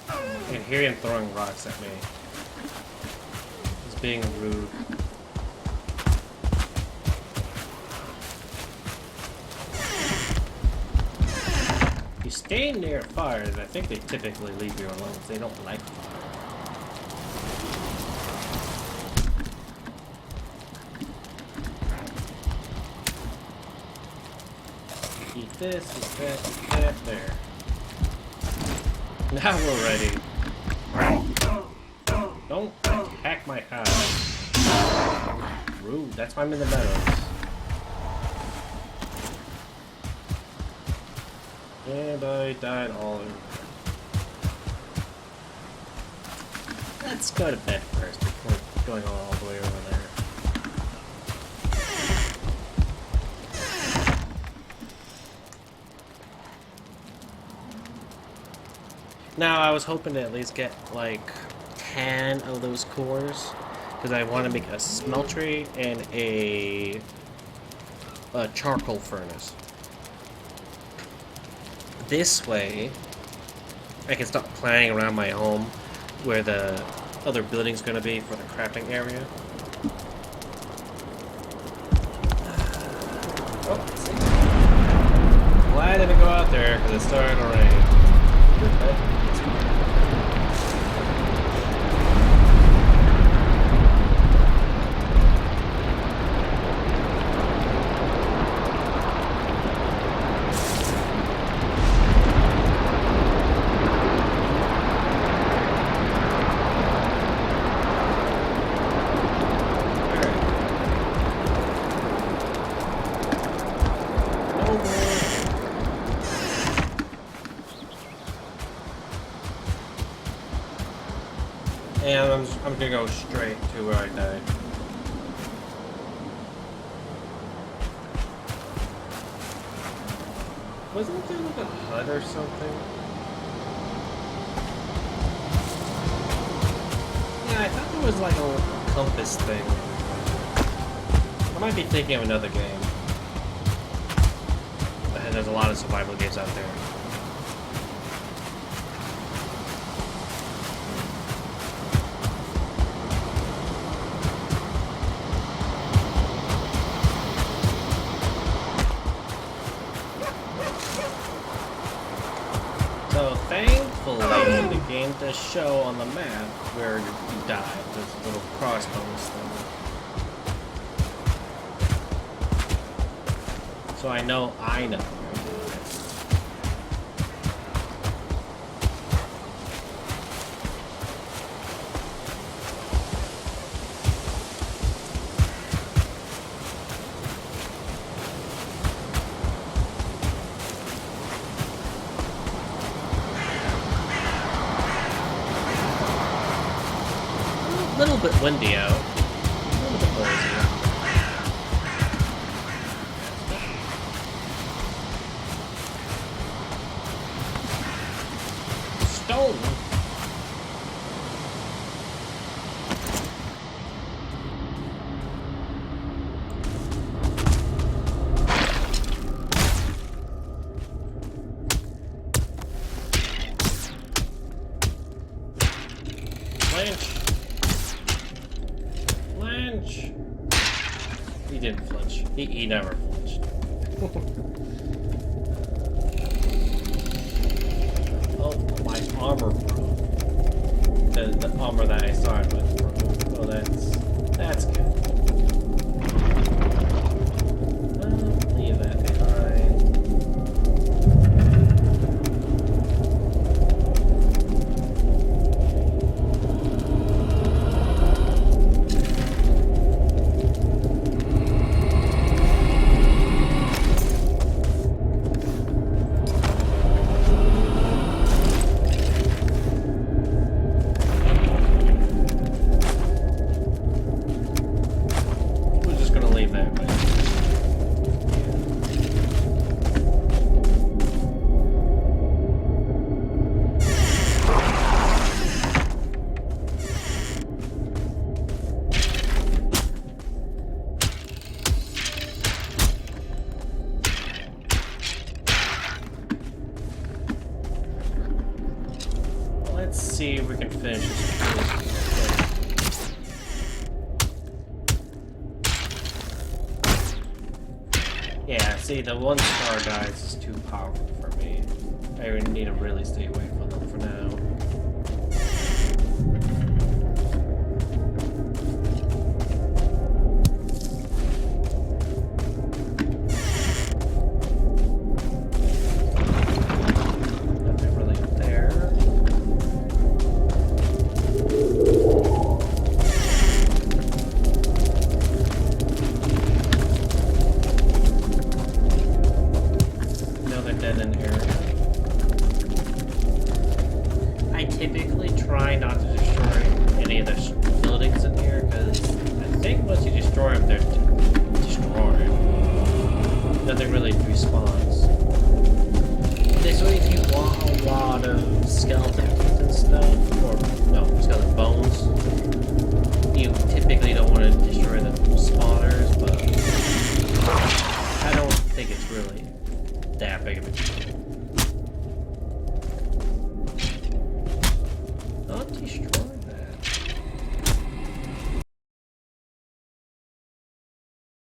Speaker 1: I can hear him throwing rocks at me. He's being rude. You stay near fires, I think they typically leave you alone if they don't like fire. Eat this, eat that, eat that, there. Now we're ready. Don't attack my hive. Rude, that's why I'm in the meadows. And I died all over. Let's go to bed first before going all the way over there. Now, I was hoping to at least get, like, 10 of those cores, because I want to make a smeltery and a charcoal furnace. This way, I can start planning around my home where the other building's going to be for the crafting area. Oh, glad I didn't go out there, because it started to rain. I'm gonna go straight to where I died. Wasn't there like a hut or something? Yeah, I thought there was like a little compass thing. I might be thinking of another game. And there's a lot of survival games out there. So thankfully, the game does show on the map where you died. There's a little crossbones thing. So I know. A little bit windy out. A little bit noisy. Stone. Flinch. He didn't flinch. He never flinched. Oh, my armor broke. The armor that I started with broke. Oh, that's good. Leave that behind. Let's see if we can finish this. Yeah, see, the 1-star guys is too powerful for me. I need to really stay away from them for now. I typically try not to destroy any of the buildings in here, because I think once you destroy them, they're destroyed. Nothing really respawns. This way, if you want a lot of skeletons and stuff, or no, skeleton bones, you typically don't want to destroy the spawners, but I don't think it's really that big of a deal.